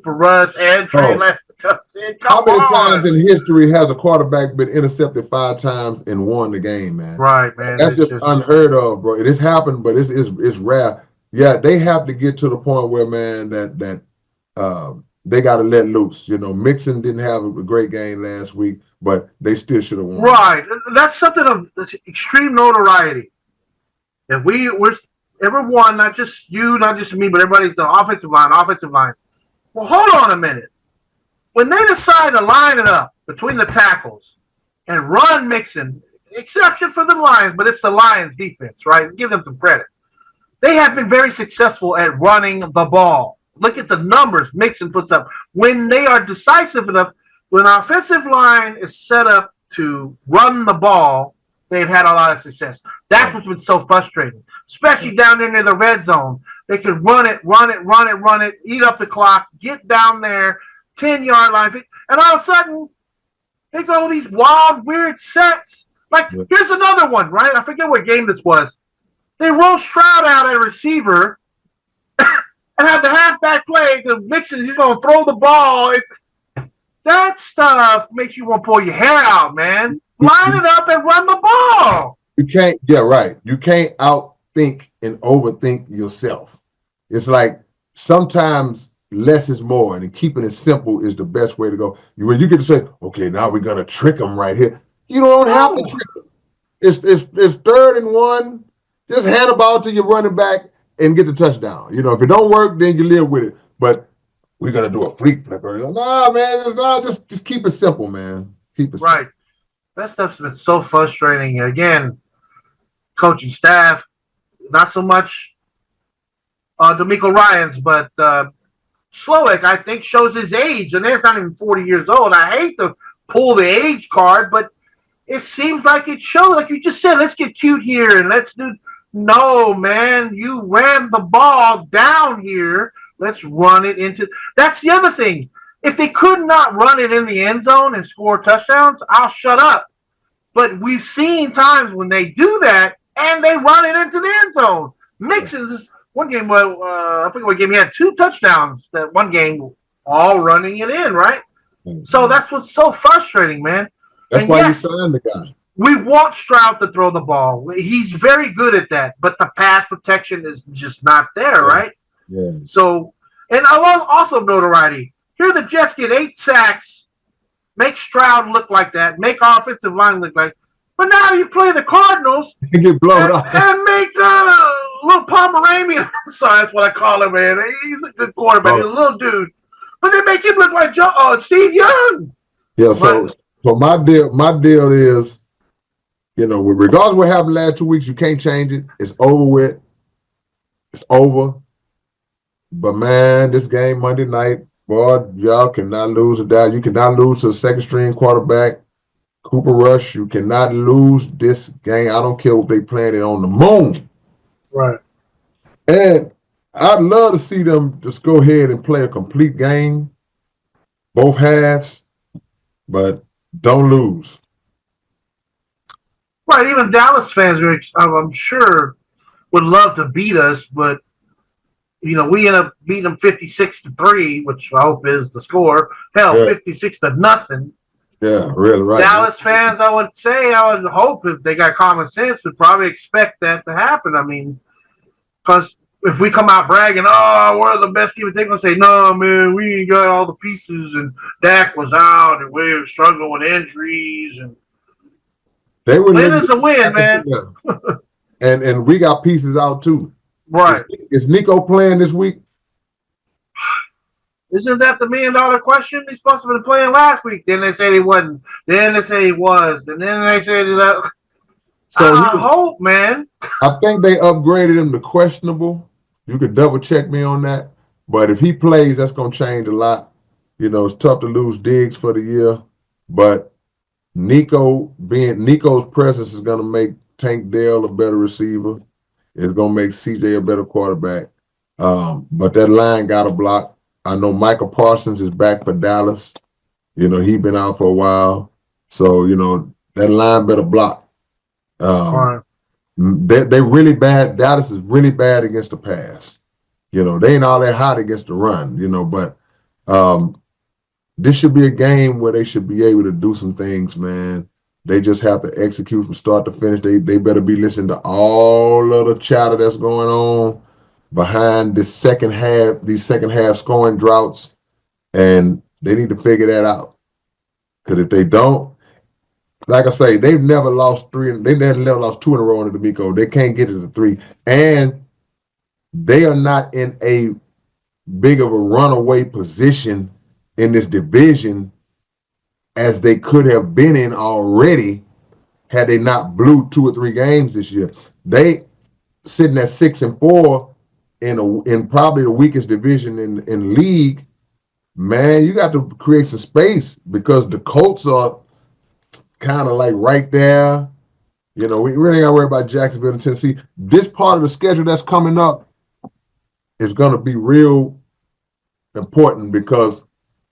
for Russ and Trey Lance comes in. How many times in history has a quarterback been intercepted 5 times and won the game, man? Right, man. That's just unheard of, bro. It has happened, but it's rare. Yeah, they have to get to the point where, man, that they got to let loose. Mixon didn't have a great game last week, but they still should have won. Right. That's something of extreme notoriety. If everyone, not just you, not just me, but everybody's the offensive line. Well, hold on a minute. When they decide to line it up between the tackles and run Mixon, exception for the Lions, but it's the Lions defense, right? Give them some credit. They have been very successful at running the ball. Look at the numbers Mixon puts up. When they are decisive enough, when our offensive line is set up to run the ball, they've had a lot of success. That's what's been so frustrating, especially down there near the red zone. They can run it, eat up the clock, get down there, 10-yard line, and all of a sudden, they go these wild, weird sets. Like, here's another one, right? I forget what game this was. They roll Stroud out at receiver and have the halfback play because Mixon, he's going to throw the ball. That stuff makes you want to pull your hair out, man. Line it up and run the ball. You can't, yeah, right. You can't outthink and overthink yourself. It's like sometimes less is more, and keeping it simple is the best way to go. When you get to say, okay, now we're going to trick them right here, you don't have to trick them. It's 3rd and 1. Just hand the ball to your running back and get the touchdown. If it don't work, then you live with it. But we're gonna do a freak flipper. No, man, just keep it simple, man. Keep it simple. Right. That stuff's been so frustrating. Again, coaching staff, not so much D'Amico Ryans, but Slowick, I think, shows his age, and he's not even 40 years old. I hate to pull the age card, but it seems like it shows. Like you just said, let's get cute here and let's do. No, man, you ran the ball down here. Let's run it into. That's the other thing. If they could not run it in the end zone and score touchdowns, I'll shut up. But we've seen times when they do that and they run it into the end zone. Mixon's one game, I forget what game he had 2 touchdowns that one game, all running it in, right? Mm-hmm. So that's what's so frustrating, man. That's why you signed the guy. We want Stroud to throw the ball. He's very good at that, but the pass protection is just not there, right? Yeah. So, and I want also notoriety. Here the Jets get 8 sacks, make Stroud look like that, make offensive line look like. But now you play the Cardinals and get blown up and make little Pomeranian. I'm sorry, that's what I call him, man. He's a good quarterback. He's a little dude, but they make him look like Steve Young. Yeah. So my deal is. Regardless of what happened last 2 weeks, you can't change it. It's over with. It's over. But, man, this game Monday night, boy, y'all cannot lose a doubt. You cannot lose to a second-string quarterback. Cooper Rush, you cannot lose this game. I don't care if they playing it on the moon. Right. And I'd love to see them just go ahead and play a complete game, both halves, but don't lose. Right. Even Dallas fans are, I'm sure, would love to beat us, but we end up beating them 56-3, which I hope is the score. Hell, 56-0. Yeah, really, right. Dallas fans, I would hope if they got common sense, would probably expect that to happen. I mean, because if we come out bragging, oh, we're the best team, they're going to say, no, man, we ain't got all the pieces, and Dak was out, and we were struggling with injuries. And win is a win, man. and we got pieces out, too. Right. Is Nico playing this week? Isn't that the $1 million question? He's supposed to have been playing last week. Then they said he wasn't. Then they said he was. And then they said that. So I hope, man. I think they upgraded him to questionable. You could double check me on that. But if he plays, that's going to change a lot. It's tough to lose Diggs for the year. But Nico's presence is going to make Tank Dell a better receiver. It's going to make CJ a better quarterback. But that line got to block. I know Michael Parsons is back for Dallas. He's been out for a while. So, that line better block. Right. They really bad. Dallas is really bad against the pass. They ain't all that hot against the run, but this should be a game where they should be able to do some things, man. They just have to execute from start to finish. They better be listening to all of the chatter that's going on behind these second half scoring droughts, and they need to figure that out. Because if they don't, like I say, they've never lost two in a row in the D'Amico. They can't get to the 3, and they are not in a big of a runaway position in this division as they could have been in already had they not blew 2 or 3 games this year. They sitting at 6-4 in probably the weakest division in the league. Man, you got to create some space because the Colts are kind of like right there. We really ain't got to worry about Jacksonville and Tennessee. This part of the schedule that's coming up is going to be real important because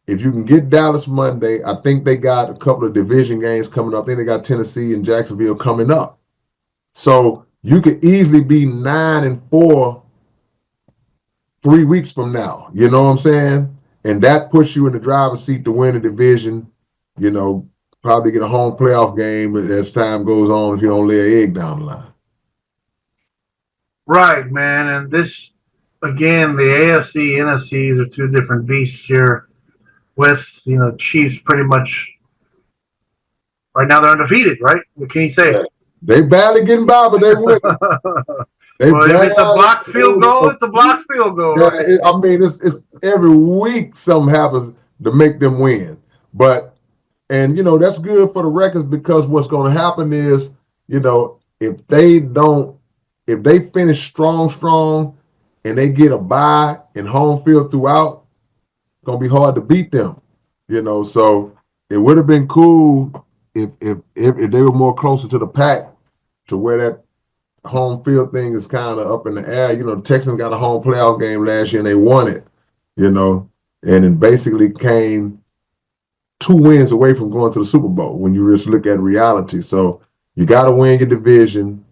if you can get Dallas Monday, I think they got a couple of division games coming up. I think they got Tennessee and Jacksonville coming up. So you could easily be 9-4 3 weeks from now. You know what I'm saying? And that puts you in the driver's seat to win the division, probably get a home playoff game as time goes on if you don't lay an egg down the line. Right, man. And this, again, the AFC, NFC are 2 different beasts here with, Chiefs pretty much right now they're undefeated, right? What can you say? They badly getting by, but they win. If it's a blocked field goal, it's a blocked field goal. Yeah, right? It's every week something happens to make them win. But that's good for the records because what's going to happen is, if they finish strong and they get a bye in home field throughout, it's going to be hard to beat them. So it would have been cool if they were more closer to the pack to where that home field thing is kind of up in the air. The Texans got a home playoff game last year and they won it, and it basically came 2 wins away from going to the Super Bowl when you just look at reality. So you got to win your division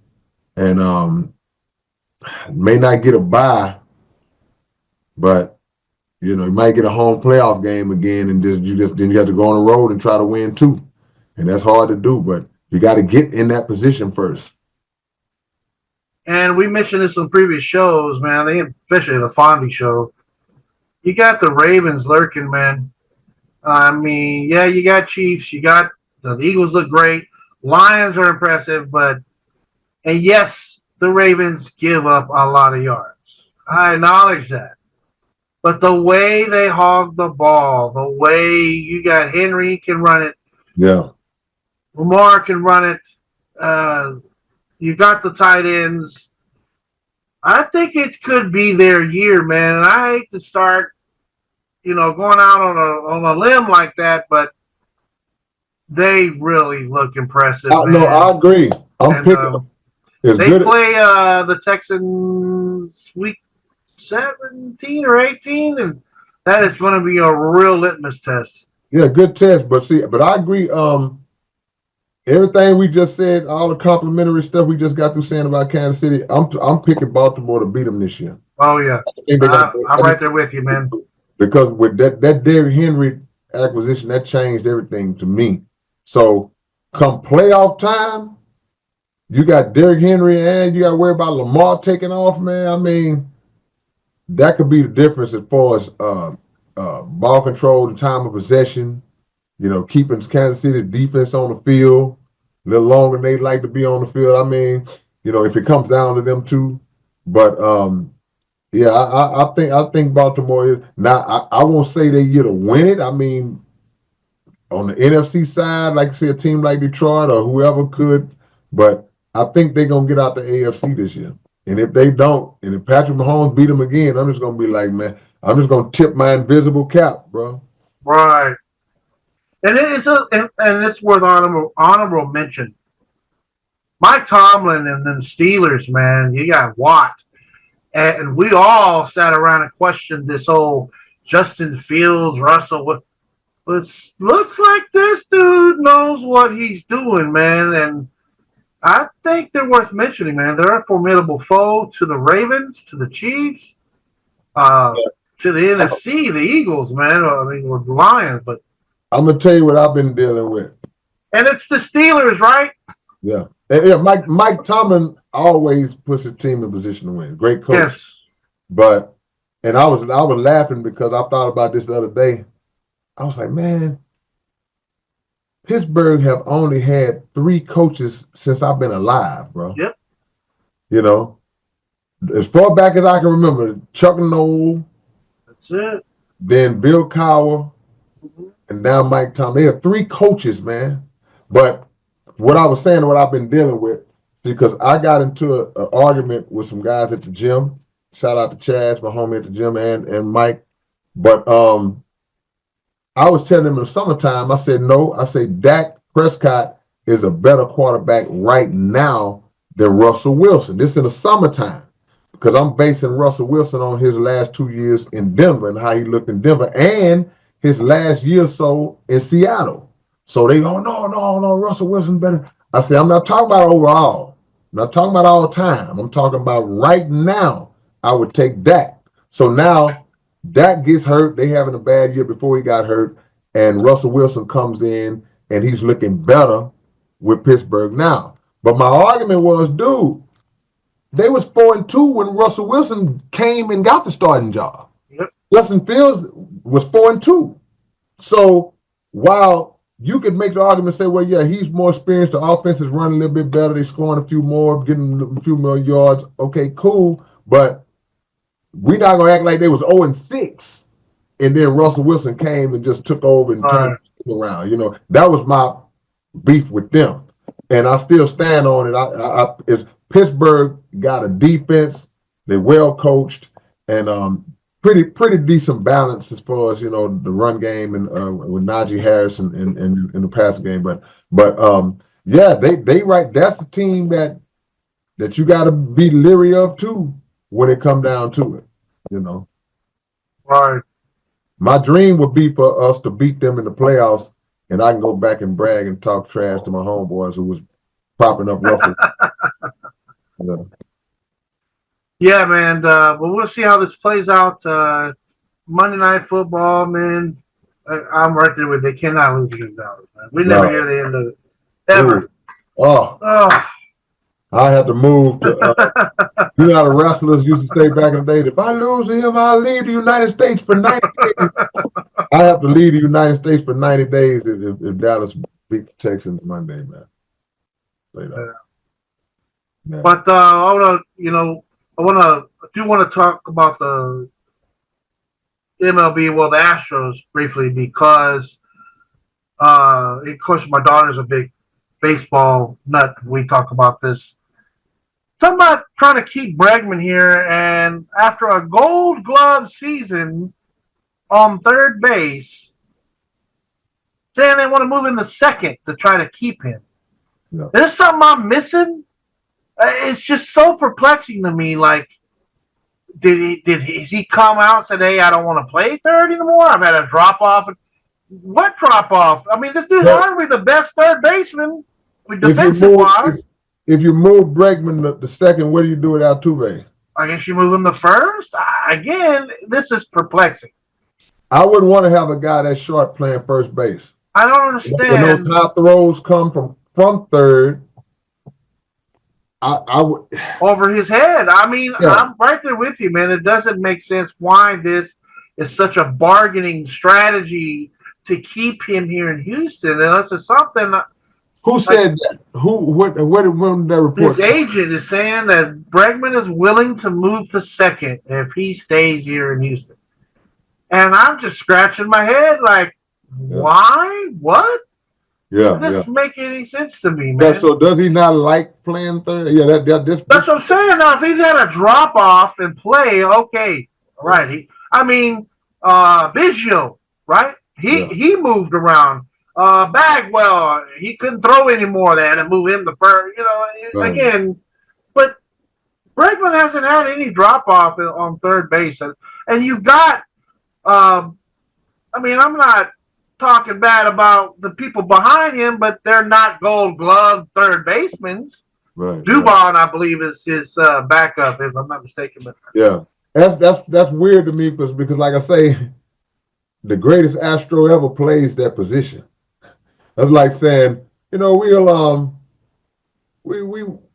and may not get a bye, but you might get a home playoff game again and then you have to go on the road and try to win 2. And that's hard to do, but you got to get in that position first. And we mentioned this on previous shows, man, especially the Fondy show. You got the Ravens lurking, man. I mean, yeah, you got Chiefs. You got the Eagles look great. Lions are impressive, and yes, the Ravens give up a lot of yards. I acknowledge that. But the way they hog the ball, the way you got Henry can run it. Yeah. Lamar can run it. You got the tight ends. I think it could be their year, man. And I hate to start, going out on a limb like that, but They really look impressive, man. No, I agree. I'm picking. It's They good. play the Texans week 17 or 18, and that is going to be a real litmus test. Yeah, good test. But I agree. Everything we just said, all the complimentary stuff we just got through saying about Kansas City, I'm picking Baltimore to beat them this year. Oh yeah, I'm right there with you, man. Because with that Derrick Henry acquisition, that changed everything to me. So come playoff time, you got Derrick Henry and you got to worry about Lamar taking off, man. I mean, that could be the difference as far as ball control and time of possession. You know, keeping Kansas City defense on the field a little longer than they like to be on the field. I mean, you know, if it comes down to them two. But yeah, I think Baltimore is now. I won't say they get to win it. I mean, on the NFC side, like I say, a team like Detroit or whoever could, but I think they're gonna get out the AFC this year. And if they don't, and if Patrick Mahomes beat them again, I'm just gonna be like, man, I'm just gonna tip my invisible cap, bro. Right. And it's worth honorable mention. Mike Tomlin and them Steelers, man, you got Watt. And we all sat around and questioned this whole Justin Fields, Russell. But looks like this dude knows what he's doing, man. And I think they're worth mentioning, man. They're a formidable foe to the Ravens, to the Chiefs, to the NFC, the Eagles, man. I mean, or the Lions, but I'm gonna tell you what I've been dealing with. And it's the Steelers, right? Yeah. Yeah, Mike Tomlin always puts his team in position to win. Great coach. Yes. But and I was laughing because I thought about this the other day. I was like, man, Pittsburgh have only had 3 coaches since I've been alive, bro. Yep. You know, as far back as I can remember, Chuck Noll. That's it. Then Bill Cowher, and now Mike Tomlin. They have 3 coaches, man. But what I was saying, what I've been dealing with, because I got into an argument with some guys at the gym. Shout out to Chaz, my homie at the gym, and Mike. But I was telling them in the summertime, I said, no, I say Dak Prescott is a better quarterback right now than Russell Wilson. This in the summertime, because I'm basing Russell Wilson on his last 2 years in Denver and how he looked in Denver and his last year or so in Seattle. So they go, no, Russell Wilson better. I say, I'm not talking about overall. I'm not talking about all time. I'm talking about right now. I would take Dak. So now Dak gets hurt. They having a bad year before he got hurt. And Russell Wilson comes in and he's looking better with Pittsburgh now. But my argument was, dude, they was 4-2 when Russell Wilson came and got the starting job. Yep. Justin Fields was 4-2. So while you could make the argument and say, well, yeah, he's more experienced. The offense is running a little bit better. They're scoring a few more, getting a few more yards. Okay, cool. But we're not going to act like they was 0-6. And then Russell Wilson came and just took over and turned it around. You know, that was my beef with them. And I still stand on it. If Pittsburgh got a defense, they're well coached, and pretty decent balance as far as, you know, the run game and with Najee Harris and in the passing game. But yeah, they right. That's the team that you got to be leery of too when it come down to it. You know, right. My dream would be for us to beat them in the playoffs, and I can go back and brag and talk trash to my homeboys who was propping up Russell. Yeah, man. But we'll see how this plays out. Monday Night Football, man. I'm right there with. They cannot lose against Dallas, man. We never hear the end of it ever. Ooh. Oh. I had to move to. You know how the wrestlers used to say back in the day, if I lose to him, I'll leave the United States for 90 days. I have to leave the United States for 90 days if Dallas beat the Texans Monday, man. Yeah. But I do want to talk about the MLB, well, the Astros briefly, because of course my daughter's a big baseball nut. We talk about this. Talking about trying to keep Bregman here, and after a Gold Glove season on third base, saying they want to move in the second to try to keep him. Yeah. There's something I'm missing. It's just so perplexing to me. Like, has he come out and said, "Hey, I don't want to play third anymore. I've had a drop off." What drop off? I mean, this dude's arguably the best third baseman, defensive wise. If you move Bregman the second, what do you do with Altuve? I guess you move him to first. Again, this is perplexing. I wouldn't want to have a guy that short playing first base. I don't understand. When those high throws come from third, I would over his head. I mean, yeah. I'm right there with you, man. It doesn't make sense why this is such a bargaining strategy to keep him here in Houston, unless it's something. Who said that? What did that report? His agent is saying that Bregman is willing to move to second if he stays here in Houston. And I'm just scratching my head like, why? What? Yeah, it doesn't make any sense to me, man. Yeah, so does he not like playing third? Yeah, that's what I'm saying. Now, if he's had a drop off and play, okay, right. Biggio, right? He moved around. Bagwell, he couldn't throw anymore. They had to move him to first. Again, but Bregman hasn't had any drop off on third base, and you got. I'm not talking bad about the people behind him, but they're not Gold Glove third basemen. Right. Dubon, I believe, is his backup, if I'm not mistaken. But yeah, that's weird to me because like I say, the greatest Astro ever plays that position. That's like saying,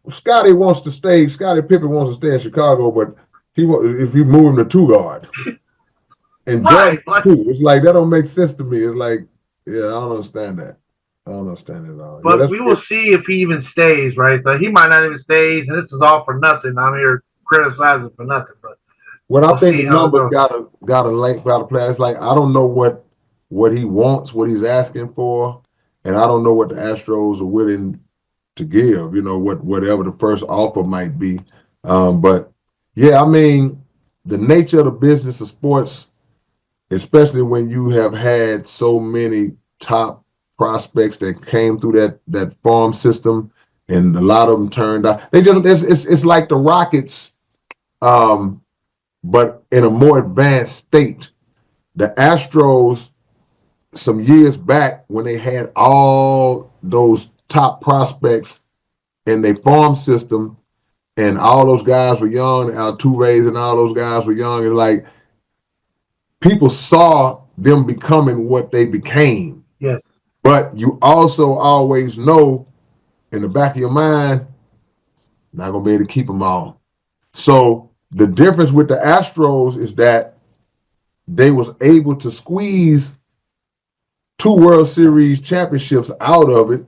Scottie wants to stay. Scottie Pippen wants to stay in Chicago, but if you move him to two guard. And too. It's like that don't make sense to me. It's like, I don't understand that. I don't understand it at all. But we will see if he even stays, right? So he might not even stays, and this is all for nothing. I'm here criticizing for nothing. But I think the numbers gotta play. It's like I don't know what he wants, what he's asking for, and I don't know what the Astros are willing to give. Whatever the first offer might be. But yeah, the nature of the business of sports. Especially when you have had so many top prospects that came through that farm system, and a lot of them turned out. It's like the Rockets, but in a more advanced state. The Astros, some years back, when they had all those top prospects in their farm system, and all those guys were young, Altuve and all those guys were young, and like. People saw them becoming what they became. Yes. But you also always know in the back of your mind, not going to be able to keep them all. So the difference with the Astros is that they was able to squeeze 2 World Series championships out of it,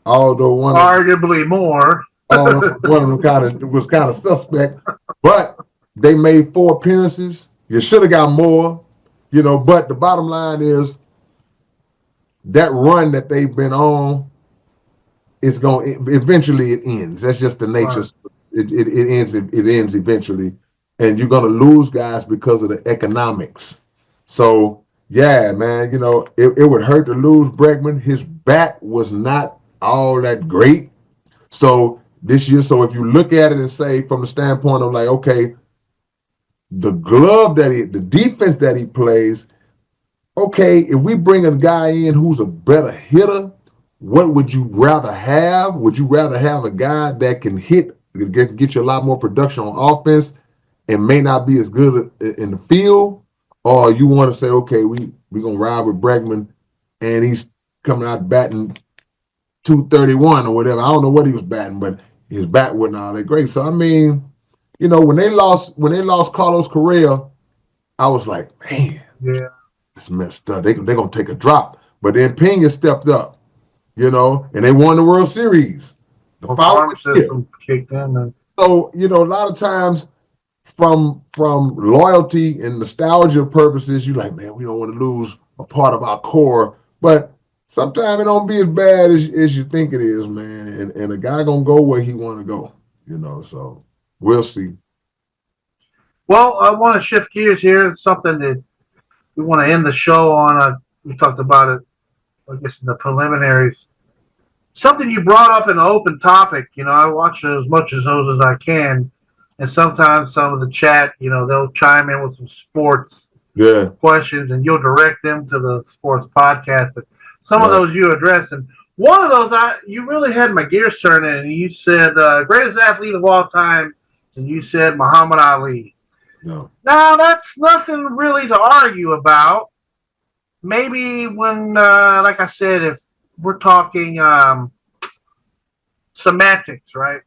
although arguably more. One of them was kind of suspect, but they made 4 appearances. You should have got more. But the bottom line is that run that they've been on is eventually it ends. That's just the nature. Right. It ends eventually. And you're going to lose guys because of the economics. So, yeah, man, it would hurt to lose Bregman. His bat was not all that great. So this year, if you look at it and say from the standpoint of like, okay, the defense that he plays, okay, if we bring a guy in who's a better hitter, what would you rather have? Would you rather have a guy that can get you a lot more production on offense and may not be as good in the field? Or you want to say, okay, we're going to ride with Bregman and he's coming out batting 231 or whatever. I don't know what he was batting, but his bat wasn't all that great. So, when they lost Carlos Correa, I was like, man, it's messed up. They're going to take a drop. But then Pena stepped up, and they won the World Series. The farm system kicked in. So, a lot of times from loyalty and nostalgia purposes, you're like, man, we don't want to lose a part of our core. But sometimes it don't be as bad as you think it is, man. And a guy going to go where he want to go, so. We'll see. Well, I want to shift gears here. It's something that we want to end the show on. We talked about it I guess in the preliminaries. Something you brought up in the open topic, I watch as much of those as I can. And sometimes some of the chat, they'll chime in with some sports questions and you'll direct them to the sports podcast. But some of those you address. And one of those, you really had my gears turning and you said, greatest athlete of all time. And you said Muhammad Ali. No. Now, that's nothing really to argue about. Maybe when, like I said, if we're talking semantics, right?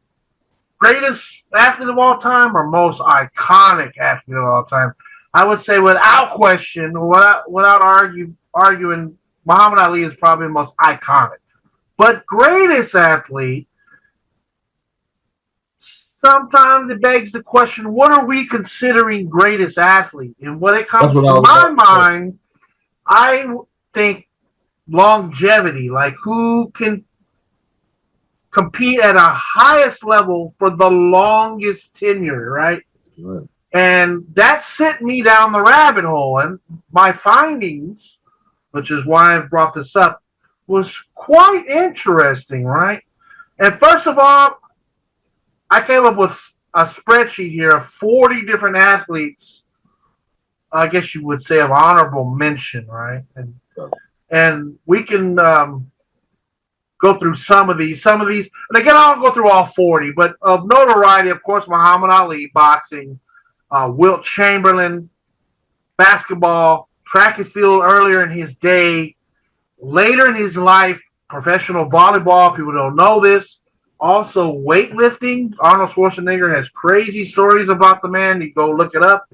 Greatest athlete of all time or most iconic athlete of all time? I would say without question, without arguing, Muhammad Ali is probably the most iconic. But greatest athlete, sometimes it begs the question, what are we considering greatest athlete? And when it comes to my mind, I think longevity, like who can compete at a highest level for the longest tenure, right? And that sent me down the rabbit hole. And my findings, which is why I've brought this up, was quite interesting, right? And first of all, I came up with a spreadsheet here of 40 different athletes, I guess you would say, of honorable mention, right? And we can go through some of these. And again, I don't go through all 40, but of notoriety, of course, Muhammad Ali, boxing, Wilt Chamberlain, basketball, track and field earlier in his day, later in his life, professional volleyball. People don't know this. Also, weightlifting. Arnold Schwarzenegger has crazy stories about the man. You go look it up.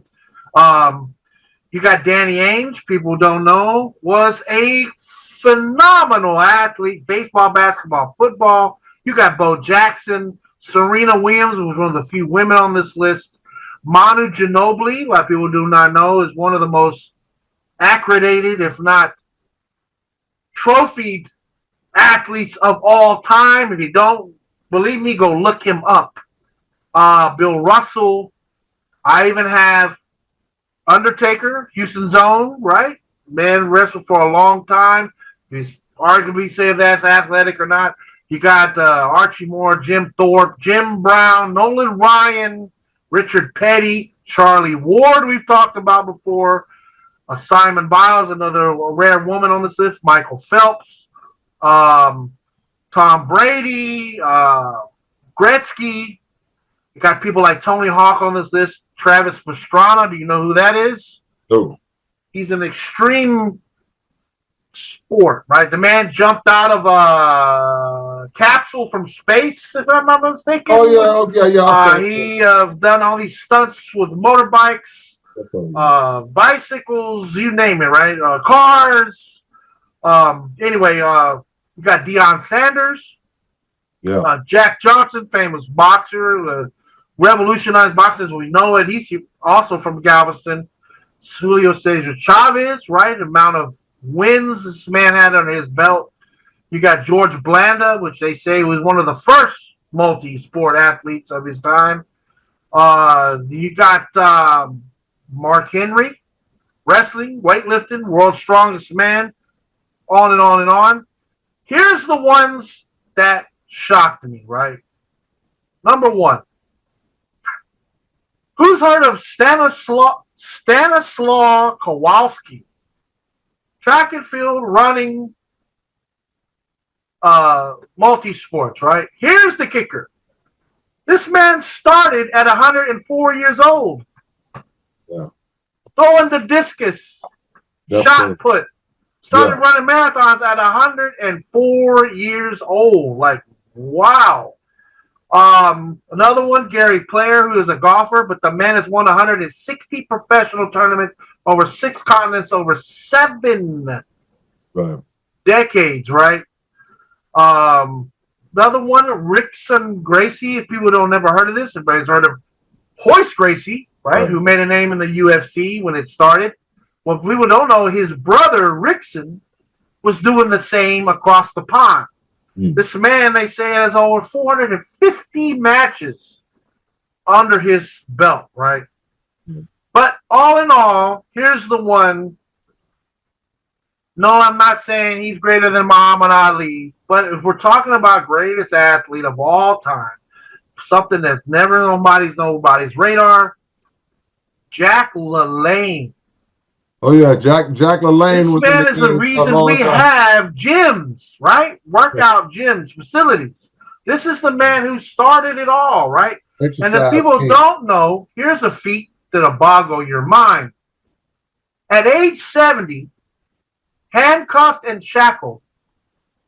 You got Danny Ainge. People don't know. Was a phenomenal athlete. Baseball, basketball, football. You got Bo Jackson. Serena Williams was one of the few women on this list. Manu Ginobili, a lot of people do not know, is one of the most accredited, if not trophied athletes of all time. If you don't believe me, go look him up. Bill Russell. I even have Undertaker, Houston's own, right? Man wrestled for a long time. He's arguably say if that's athletic or not. You got Archie Moore, Jim Thorpe, Jim Brown, Nolan Ryan, Richard Petty, Charlie Ward, we've talked about before. Simon Biles, another rare woman on this list. Michael Phelps, Tom Brady, Gretzky. You got people like Tony Hawk on this list. Travis Pastrana, do you know who that is? No. He's an extreme sport, right? The man jumped out of a capsule from space, if I'm not mistaken. Oh, yeah. He done all these stunts with motorbikes, bicycles, you name it, right? Cars. Anyway, you got Deion Sanders. Yeah. Jack Johnson, famous boxer, revolutionized boxing as we know it. He's also from Galveston. Julio Cesar Chavez, right? The amount of wins this man had under his belt. You got George Blanda, which they say was one of the first multi-sport athletes of his time. You got Mark Henry, wrestling, weightlifting, world's strongest man, on and on and on. Here's the ones that shocked me, right? Number one. Who's heard of Stanislaw Kowalski? Track and field, running, multi-sports, right? Here's the kicker. This man started at 104 years old. Yeah. Throwing the discus, shot put. Started running marathons at 104 years old. Like, wow. Another one, Gary Player, who is a golfer, but the man has won 160 professional tournaments over 6 continents, over 7 decades, right? Another one, Rickson Gracie. If people don't never heard of this, everybody's heard of Hoist Gracie, right? Who made a name in the UFC when it started. Well, people don't know his brother, Rickson, was doing the same across the pond. This man, they say, has over 450 matches under his belt, right? But all in all, here's the one No, I'm not saying he's greater than Muhammad Ali, but if we're talking about greatest athlete of all time, something that's never nobody's radar, Jack LaLanne. Oh yeah, Jack LaLanne This was in man the is the game for a reason long we time. have gyms, right? Workout gyms, facilities. This is the man who started it all, right? And if Exercise people king. don't know, here's a feat that'll boggle your mind. At age 70, handcuffed and shackled,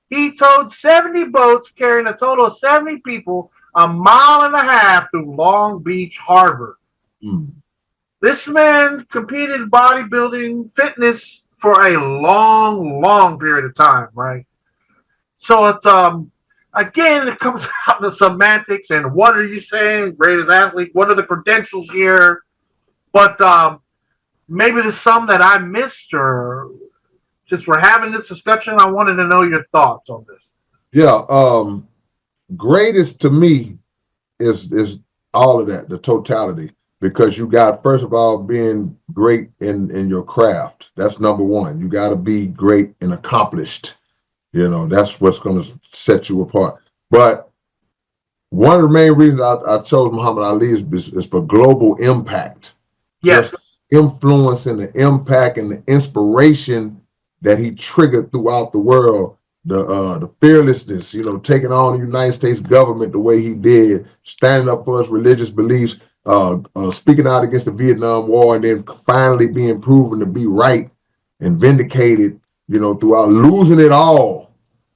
he towed 70 boats carrying a total of 70 people a mile and a half through Long Beach Harbor. Mm. This man competed in bodybuilding fitness for a long period of time, right? So it's again, it comes out to semantics and what are you saying, greatest athlete? What are the credentials here? But maybe there's some that I missed, or since we're having this discussion, I wanted to know your thoughts on this. Yeah, greatest to me is all of that, the totality. Because you got, first of all, being great in your craft. That's number one. You got to be great and accomplished. You know, that's what's going to set you apart. But one of the main reasons I chose Muhammad Ali is for global impact. Yes. Just influence and the impact and the inspiration that he triggered throughout the world. The fearlessness, you know, taking on the United States government the way he did, standing up for his religious beliefs, speaking out against the Vietnam War, and then finally being proven to be right and vindicated, you know, throughout losing it all,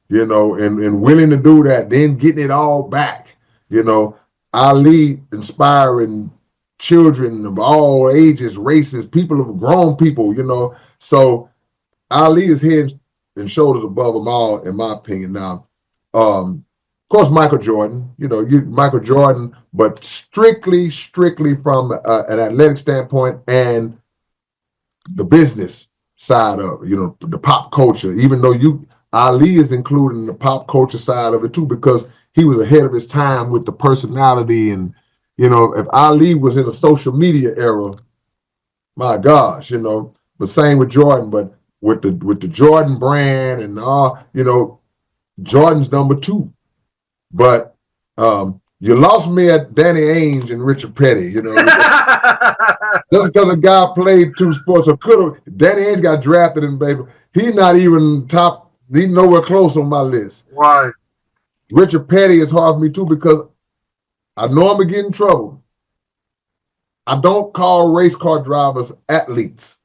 you know, and willing to do that, then getting it all back, you know. Ali inspiring children of all ages, races, people of grown people, you know. So Ali is head and shoulders above them all, in my opinion. Now, of course, Michael Jordan, you know, Michael Jordan, but strictly from an athletic standpoint and the business side of it, you know, the pop culture, even though Ali is included in the pop culture side of it too, because he was ahead of his time with the personality. And, you know, if Ali was in a social media era, my gosh, you know, but same with Jordan, but with the Jordan brand and all, you know, Jordan's number two. But you lost me at Danny Ainge and Richard Petty, you know. Just because a guy played two sports, or could have. Danny Ainge got drafted in baby. He's not even top. He's nowhere close on my list. Right. Richard Petty is hard for me too, because I know I'm gonna get in trouble. I don't call race car drivers athletes.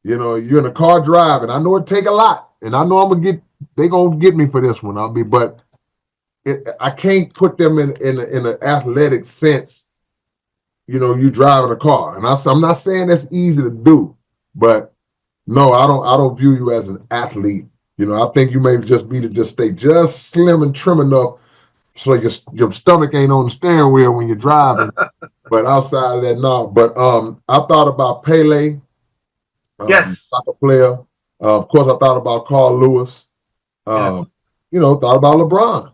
You know, you're in a car driving. I know it take a lot, and I know they gonna get me for this one. But I can't put them in an athletic sense. You know, you driving a car, and I'm not saying that's easy to do, but no, I don't view you as an athlete. You know, I think you may just be to just stay just slim and trim enough so your stomach ain't on the steering wheel when you're driving. But outside of that, no. But I thought about Pele, yes, soccer player. Of course, I thought about Carl Lewis. Yes. You know, thought about LeBron.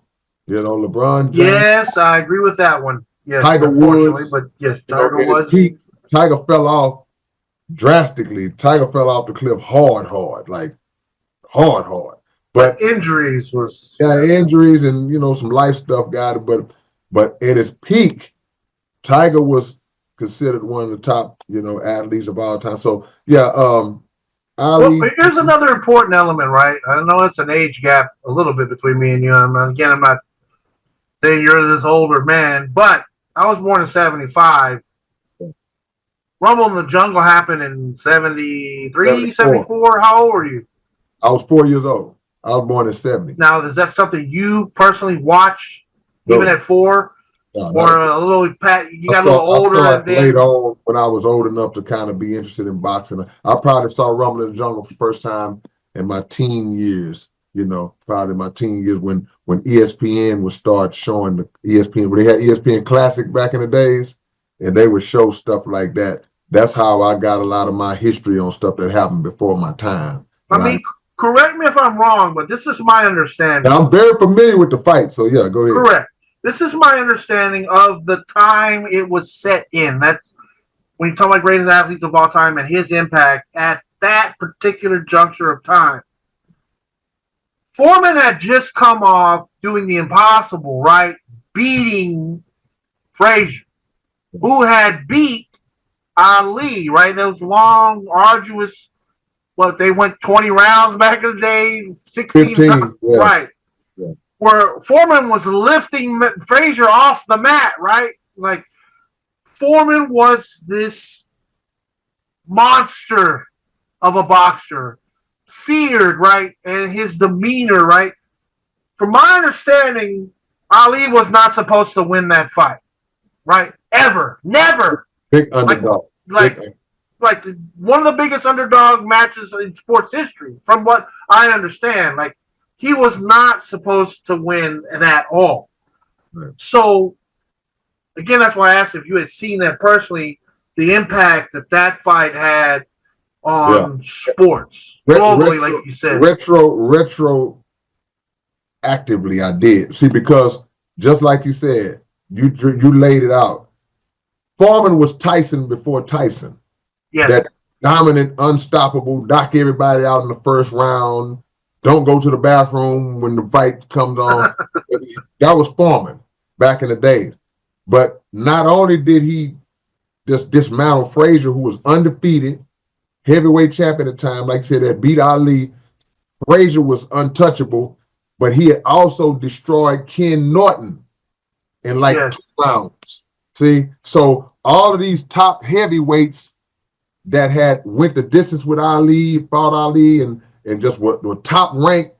You know, LeBron James. Yes, I agree with that one. Yes, Tiger Woods. but yes, Tiger Woods. Tiger fell off drastically. Tiger fell off the cliff hard. But injuries was injuries and, you know, some life stuff got it. But at his peak, Tiger was considered one of the top, you know, athletes of all time. So yeah, Ali. Well, here's another important element, right? I know it's an age gap a little bit between me and you. I'm not saying you're this older man, but I was born in 75. Rumble in the Jungle happened in 73, 74. How old were you? I was 4 years old. I was born in 70. Now, is that something you personally watched even at 4? No, or a little, you got a little older. I saw it later on when I was old enough to kind of be interested in boxing. I probably saw Rumble in the Jungle for the first time in my teen years. You know, probably my teen years when ESPN would start showing the ESPN, when they had ESPN Classic back in the days, and they would show stuff like that. That's how I got a lot of my history on stuff that happened before my time. Correct me if I'm wrong, but this is my understanding. Now, I'm very familiar with the fight, so yeah, go ahead. Correct. This is my understanding of the time it was set in. That's when you talk about greatest athletes of all time and his impact at that particular juncture of time. Foreman had just come off doing the impossible, right? Beating Frazier, who had beat Ali, right? Those long, arduous, they went 20 rounds back in the day, 16 15, yeah. Right. Yeah. Where Foreman was lifting Frazier off the mat, right? Like, Foreman was this monster of a boxer, feared, right? And his demeanor, right? From my understanding, Ali was not supposed to win that fight, right? Ever. Never. Big underdog. Like one of the biggest underdog matches in sports history, from what I understand. Like, he was not supposed to win at all. Right. So, again, that's why I asked if you had seen that personally, the impact that fight had on sports globally, like you said. Retroactively, I did. See, because just like you said, you laid it out. Foreman was Tyson before Tyson. Yes. That dominant, unstoppable, knock everybody out in the first round, don't go to the bathroom when the fight comes on. That was Foreman back in the days. But not only did he just dismantle Frazier, who was undefeated, heavyweight champion at the time, like I said, that beat Ali. Frazier was untouchable, but he had also destroyed Ken Norton in 2 rounds. See, so all of these top heavyweights that had went the distance with Ali, fought Ali, and just were top ranked,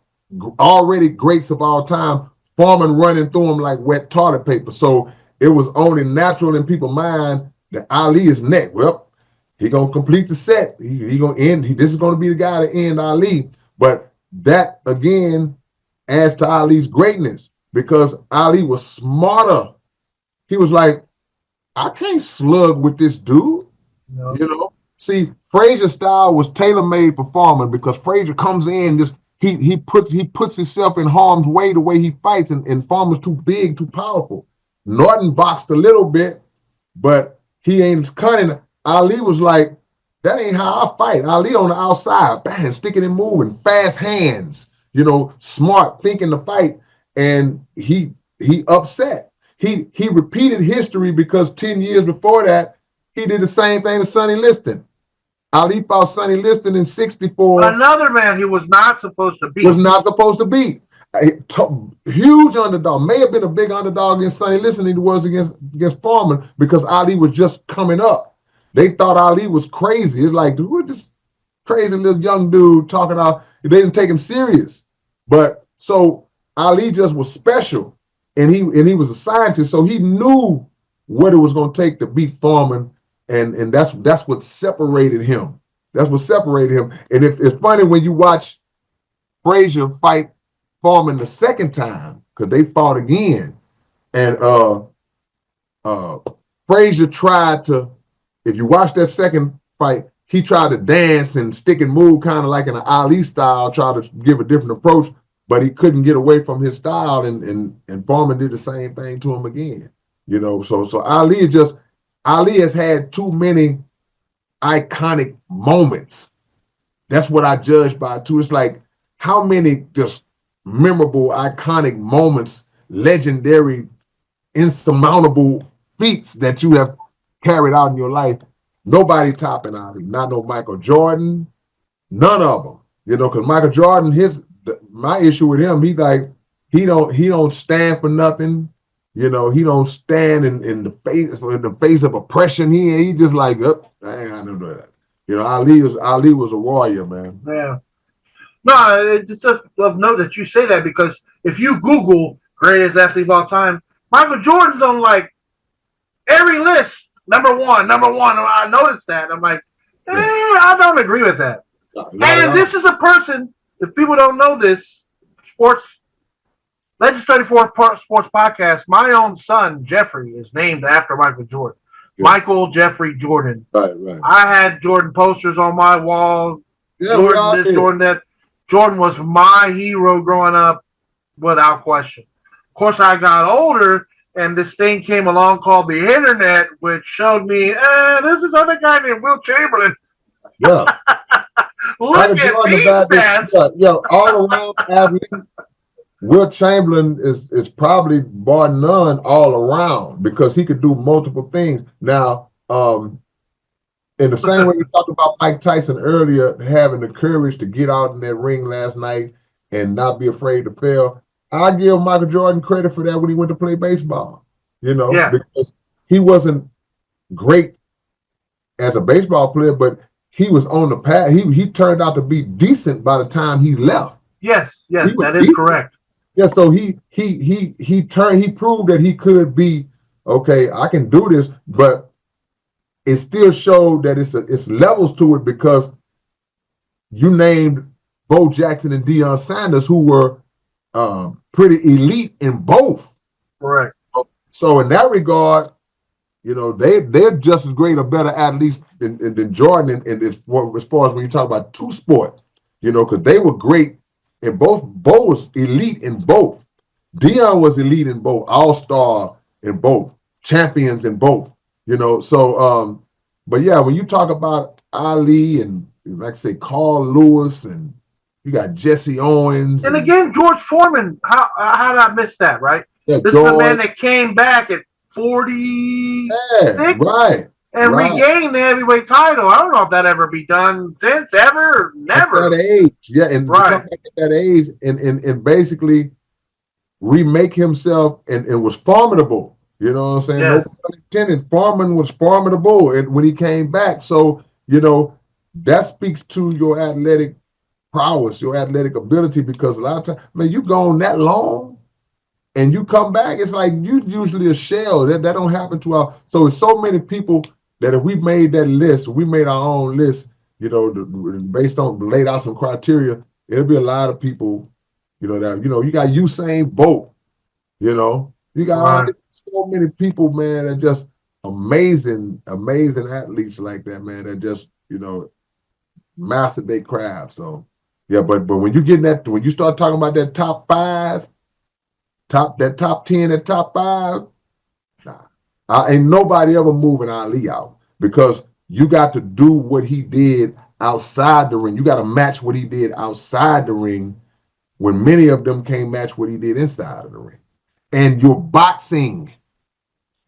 already greats of all time, Foreman running through them like wet toilet paper. So it was only natural in people's mind that Ali is next. Well, he gonna complete the set. He gonna end. This is gonna be the guy to end Ali. But that again adds to Ali's greatness because Ali was smarter. He was like, I can't slug with this dude. No. You know. See, Frazier's style was tailor-made for Foreman because Frazier comes in, just he puts himself in harm's way the way he fights, and Foreman's too big, too powerful. Norton boxed a little bit, but he ain't cutting. Ali was like, that ain't how I fight. Ali on the outside, bang, sticking and moving, fast hands, smart, thinking the fight, and he upset. He repeated history because 10 years before that, he did the same thing to Sonny Liston. Ali fought Sonny Liston in 64. Another man he was not supposed to beat. Huge underdog. May have been a big underdog against Sonny Liston than he was against Foreman because Ali was just coming up. They thought Ali was crazy. It's like, dude, this crazy little young dude talking out. They didn't take him serious. But so Ali just was special, and he was a scientist, so he knew what it was going to take to beat Foreman. And that's what separated him. That's what separated him. And it's funny when you watch Frazier fight Foreman the second time, because they fought again. And Frazier tried to, if you watch that second fight, he tried to dance and stick and move kind of like in an Ali style, try to give a different approach, but he couldn't get away from his style, and Foreman did the same thing to him again. So Ali has had too many iconic moments. That's what I judge by too. It's like how many just memorable, iconic moments, legendary, insurmountable feats that you have carried out in your life. Nobody topping Ali. Not no Michael Jordan. None of them. Because Michael Jordan, my issue with him, he don't stand for nothing. He don't stand in the face of oppression. He just like, I ain't got to do that. Ali was a warrior, man. Yeah. No, it's of note that you say that because if you Google greatest athlete of all time, Michael Jordan's on like every list. Number one. I noticed that. I'm like, I don't agree with that. And this is a person, if people don't know this, Legends 34 Sports Podcast, my own son, Jeffrey, is named after Michael Jordan. Yeah. Michael Jeffrey Jordan. Right. I had Jordan posters on my wall. Yeah, Jordan this, Jordan that. Jordan was my hero growing up, without question. Of course, I got older, and this thing came along called the internet, which showed me, there's this other guy named Will Chamberlain. Yeah. Look at these stats. All around athlete. Will Chamberlain is probably bar none all around because he could do multiple things. Now, in the same way we talked about Mike Tyson earlier, having the courage to get out in that ring last night and not be afraid to fail, I give Michael Jordan credit for that when he went to play baseball. Because he wasn't great as a baseball player, but he was on the path. He turned out to be decent by the time he left. Yes, that is correct. Yeah, so he proved that he could be okay. I can do this, but it still showed that it's levels to it because you named Bo Jackson and Deion Sanders, who were pretty elite in both. Correct. So in that regard, they're just as great or better athletes than Jordan, and as far as when you talk about two sport, because they were great in both. Bo was elite in both. Deion was elite in both, all-star in both, champions in both. So but yeah, when you talk about Ali and like I say Carl Lewis and you got Jesse Owens and again George Foreman, how did I miss that? Right, this is the man that came back at 46, right, and regained the heavyweight title. I don't know if that ever be done since, ever, never. At that age, and come back at that age and basically remake himself and was formidable. You know what I'm saying? Yes. No pun intended. Foreman was formidable when he came back. So, that speaks to your athletic prowess, your athletic ability, because a lot of times, man, you gone that long and you come back, it's like you usually a shell. That don't happen to our. So it's so many people that if we made that list, we made our own list, based on laid out some criteria, it'll be a lot of people, that, you got Usain Bolt, you got so many people, man, that just amazing athletes like that, man, that just, mastered their craft. So, yeah, but when you get that, when you start talking about that top 5, that top 10, that top 5, ain't nobody ever moving Ali out because you got to do what he did outside the ring. You got to match what he did outside the ring when many of them can't match what he did inside of the ring. And your boxing,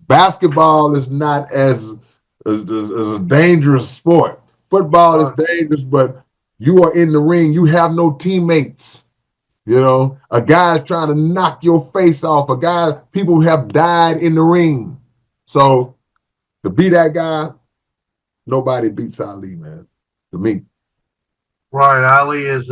basketball is not as a dangerous sport. Football is dangerous, but you are in the ring. You have no teammates. A guy's trying to knock your face off. People have died in the ring. So to be that guy, nobody beats Ali, man, to me. Right, Ali is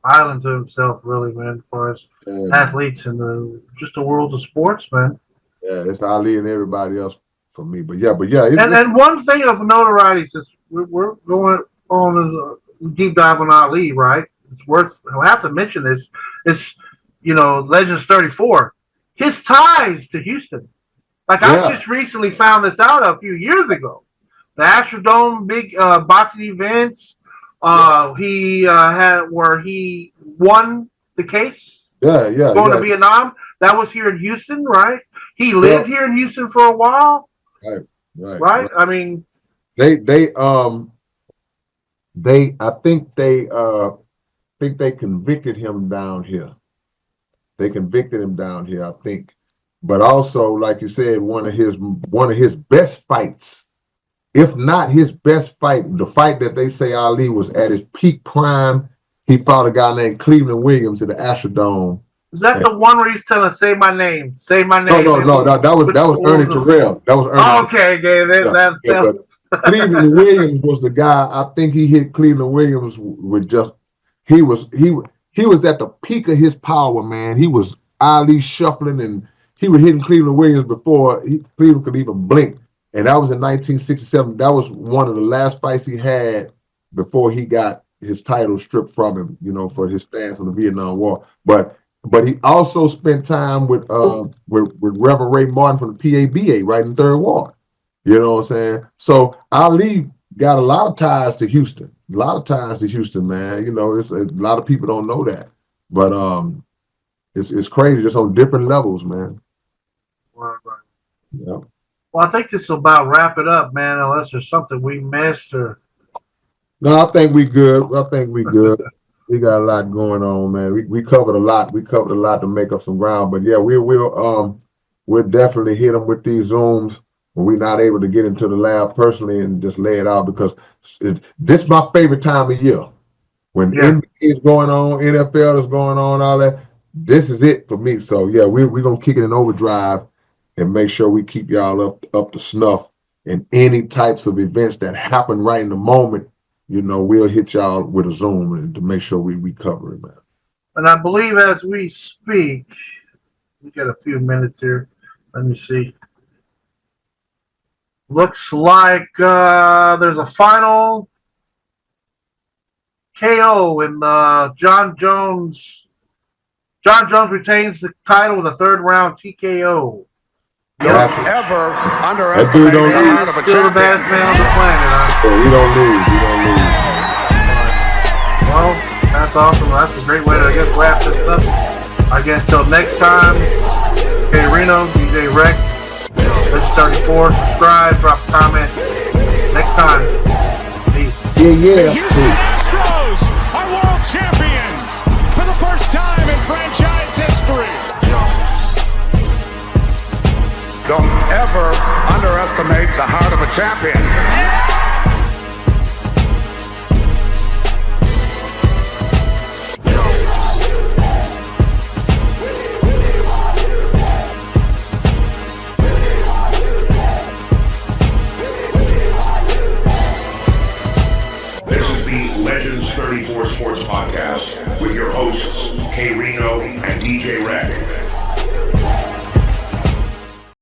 island to himself, really, man, for us athletes in just the world of sports, man. Yeah, it's Ali and everybody else for me. But yeah. And one thing of notoriety, since we're going on a deep dive on Ali, right? It's worth. I have to mention this. It's Legends 34. His ties to Houston. Like I just recently found this out a few years ago. The Astrodome big boxing events. He had where he won the case. Going to Vietnam. That was here in Houston, right? He lived here in Houston for a while. Right. I mean, I think they convicted him down here. I think. But also, like you said, one of his best fights, if not his best fight, the fight that they say Ali was at his peak prime, he fought a guy named Cleveland Williams at the Astrodome. Is that the one where he's telling, say my name? Say my name. No, that was Ernie Terrell. That was Ernie. Okay. Cleveland Williams was the guy. I think he hit Cleveland Williams with just he was at the peak of his power, man. He was Ali shuffling and he was hitting Cleveland Williams before Cleveland could even blink. And that was in 1967. That was one of the last fights he had before he got his title stripped from him, for his stance on the Vietnam War. But he also spent time with Reverend Ray Martin from the PABA right in Third Ward. You know what I'm saying? So Ali got a lot of ties to Houston. Man. It's, a lot of people don't know that. But it's crazy, just on different levels, man. Right. Yeah. Well, I think this will about wrap it up, man, unless there's something we missed or No, I think we good. I think we good. We got a lot going on, man. We covered a lot. We covered a lot to make up some ground. But yeah, we'll definitely hit them with these Zooms when we're not able to get into the lab personally and just lay it out, because this is my favorite time of year. When NBA is going on, NFL is going on, all that. This is it for me. So yeah, we're gonna kick it in overdrive and make sure we keep y'all up to snuff. And any types of events that happen right in the moment, you know, we'll hit y'all with a Zoom and to make sure we cover it, man. And I believe as we speak, we got a few minutes here. Let me see. Looks like there's a final KO in John Jones. John Jones retains the title with a third round TKO. Don't ever underestimate don't the heart of a Still the baddest champion. man on the planet, huh? So we don't lose. We don't lose. Well, that's awesome. That's a great way to, I guess, wrap this up. I guess till next time, K-Rino, DJ Wrekk, Legend 34, subscribe, drop a comment. Next time. Peace. Yeah. The Houston Astros are world champions for the first time in franchise history. Don't ever underestimate the heart of a champion. This is the Legends 34 Sports Podcast with your hosts, K-Rino and DJ Wrekk.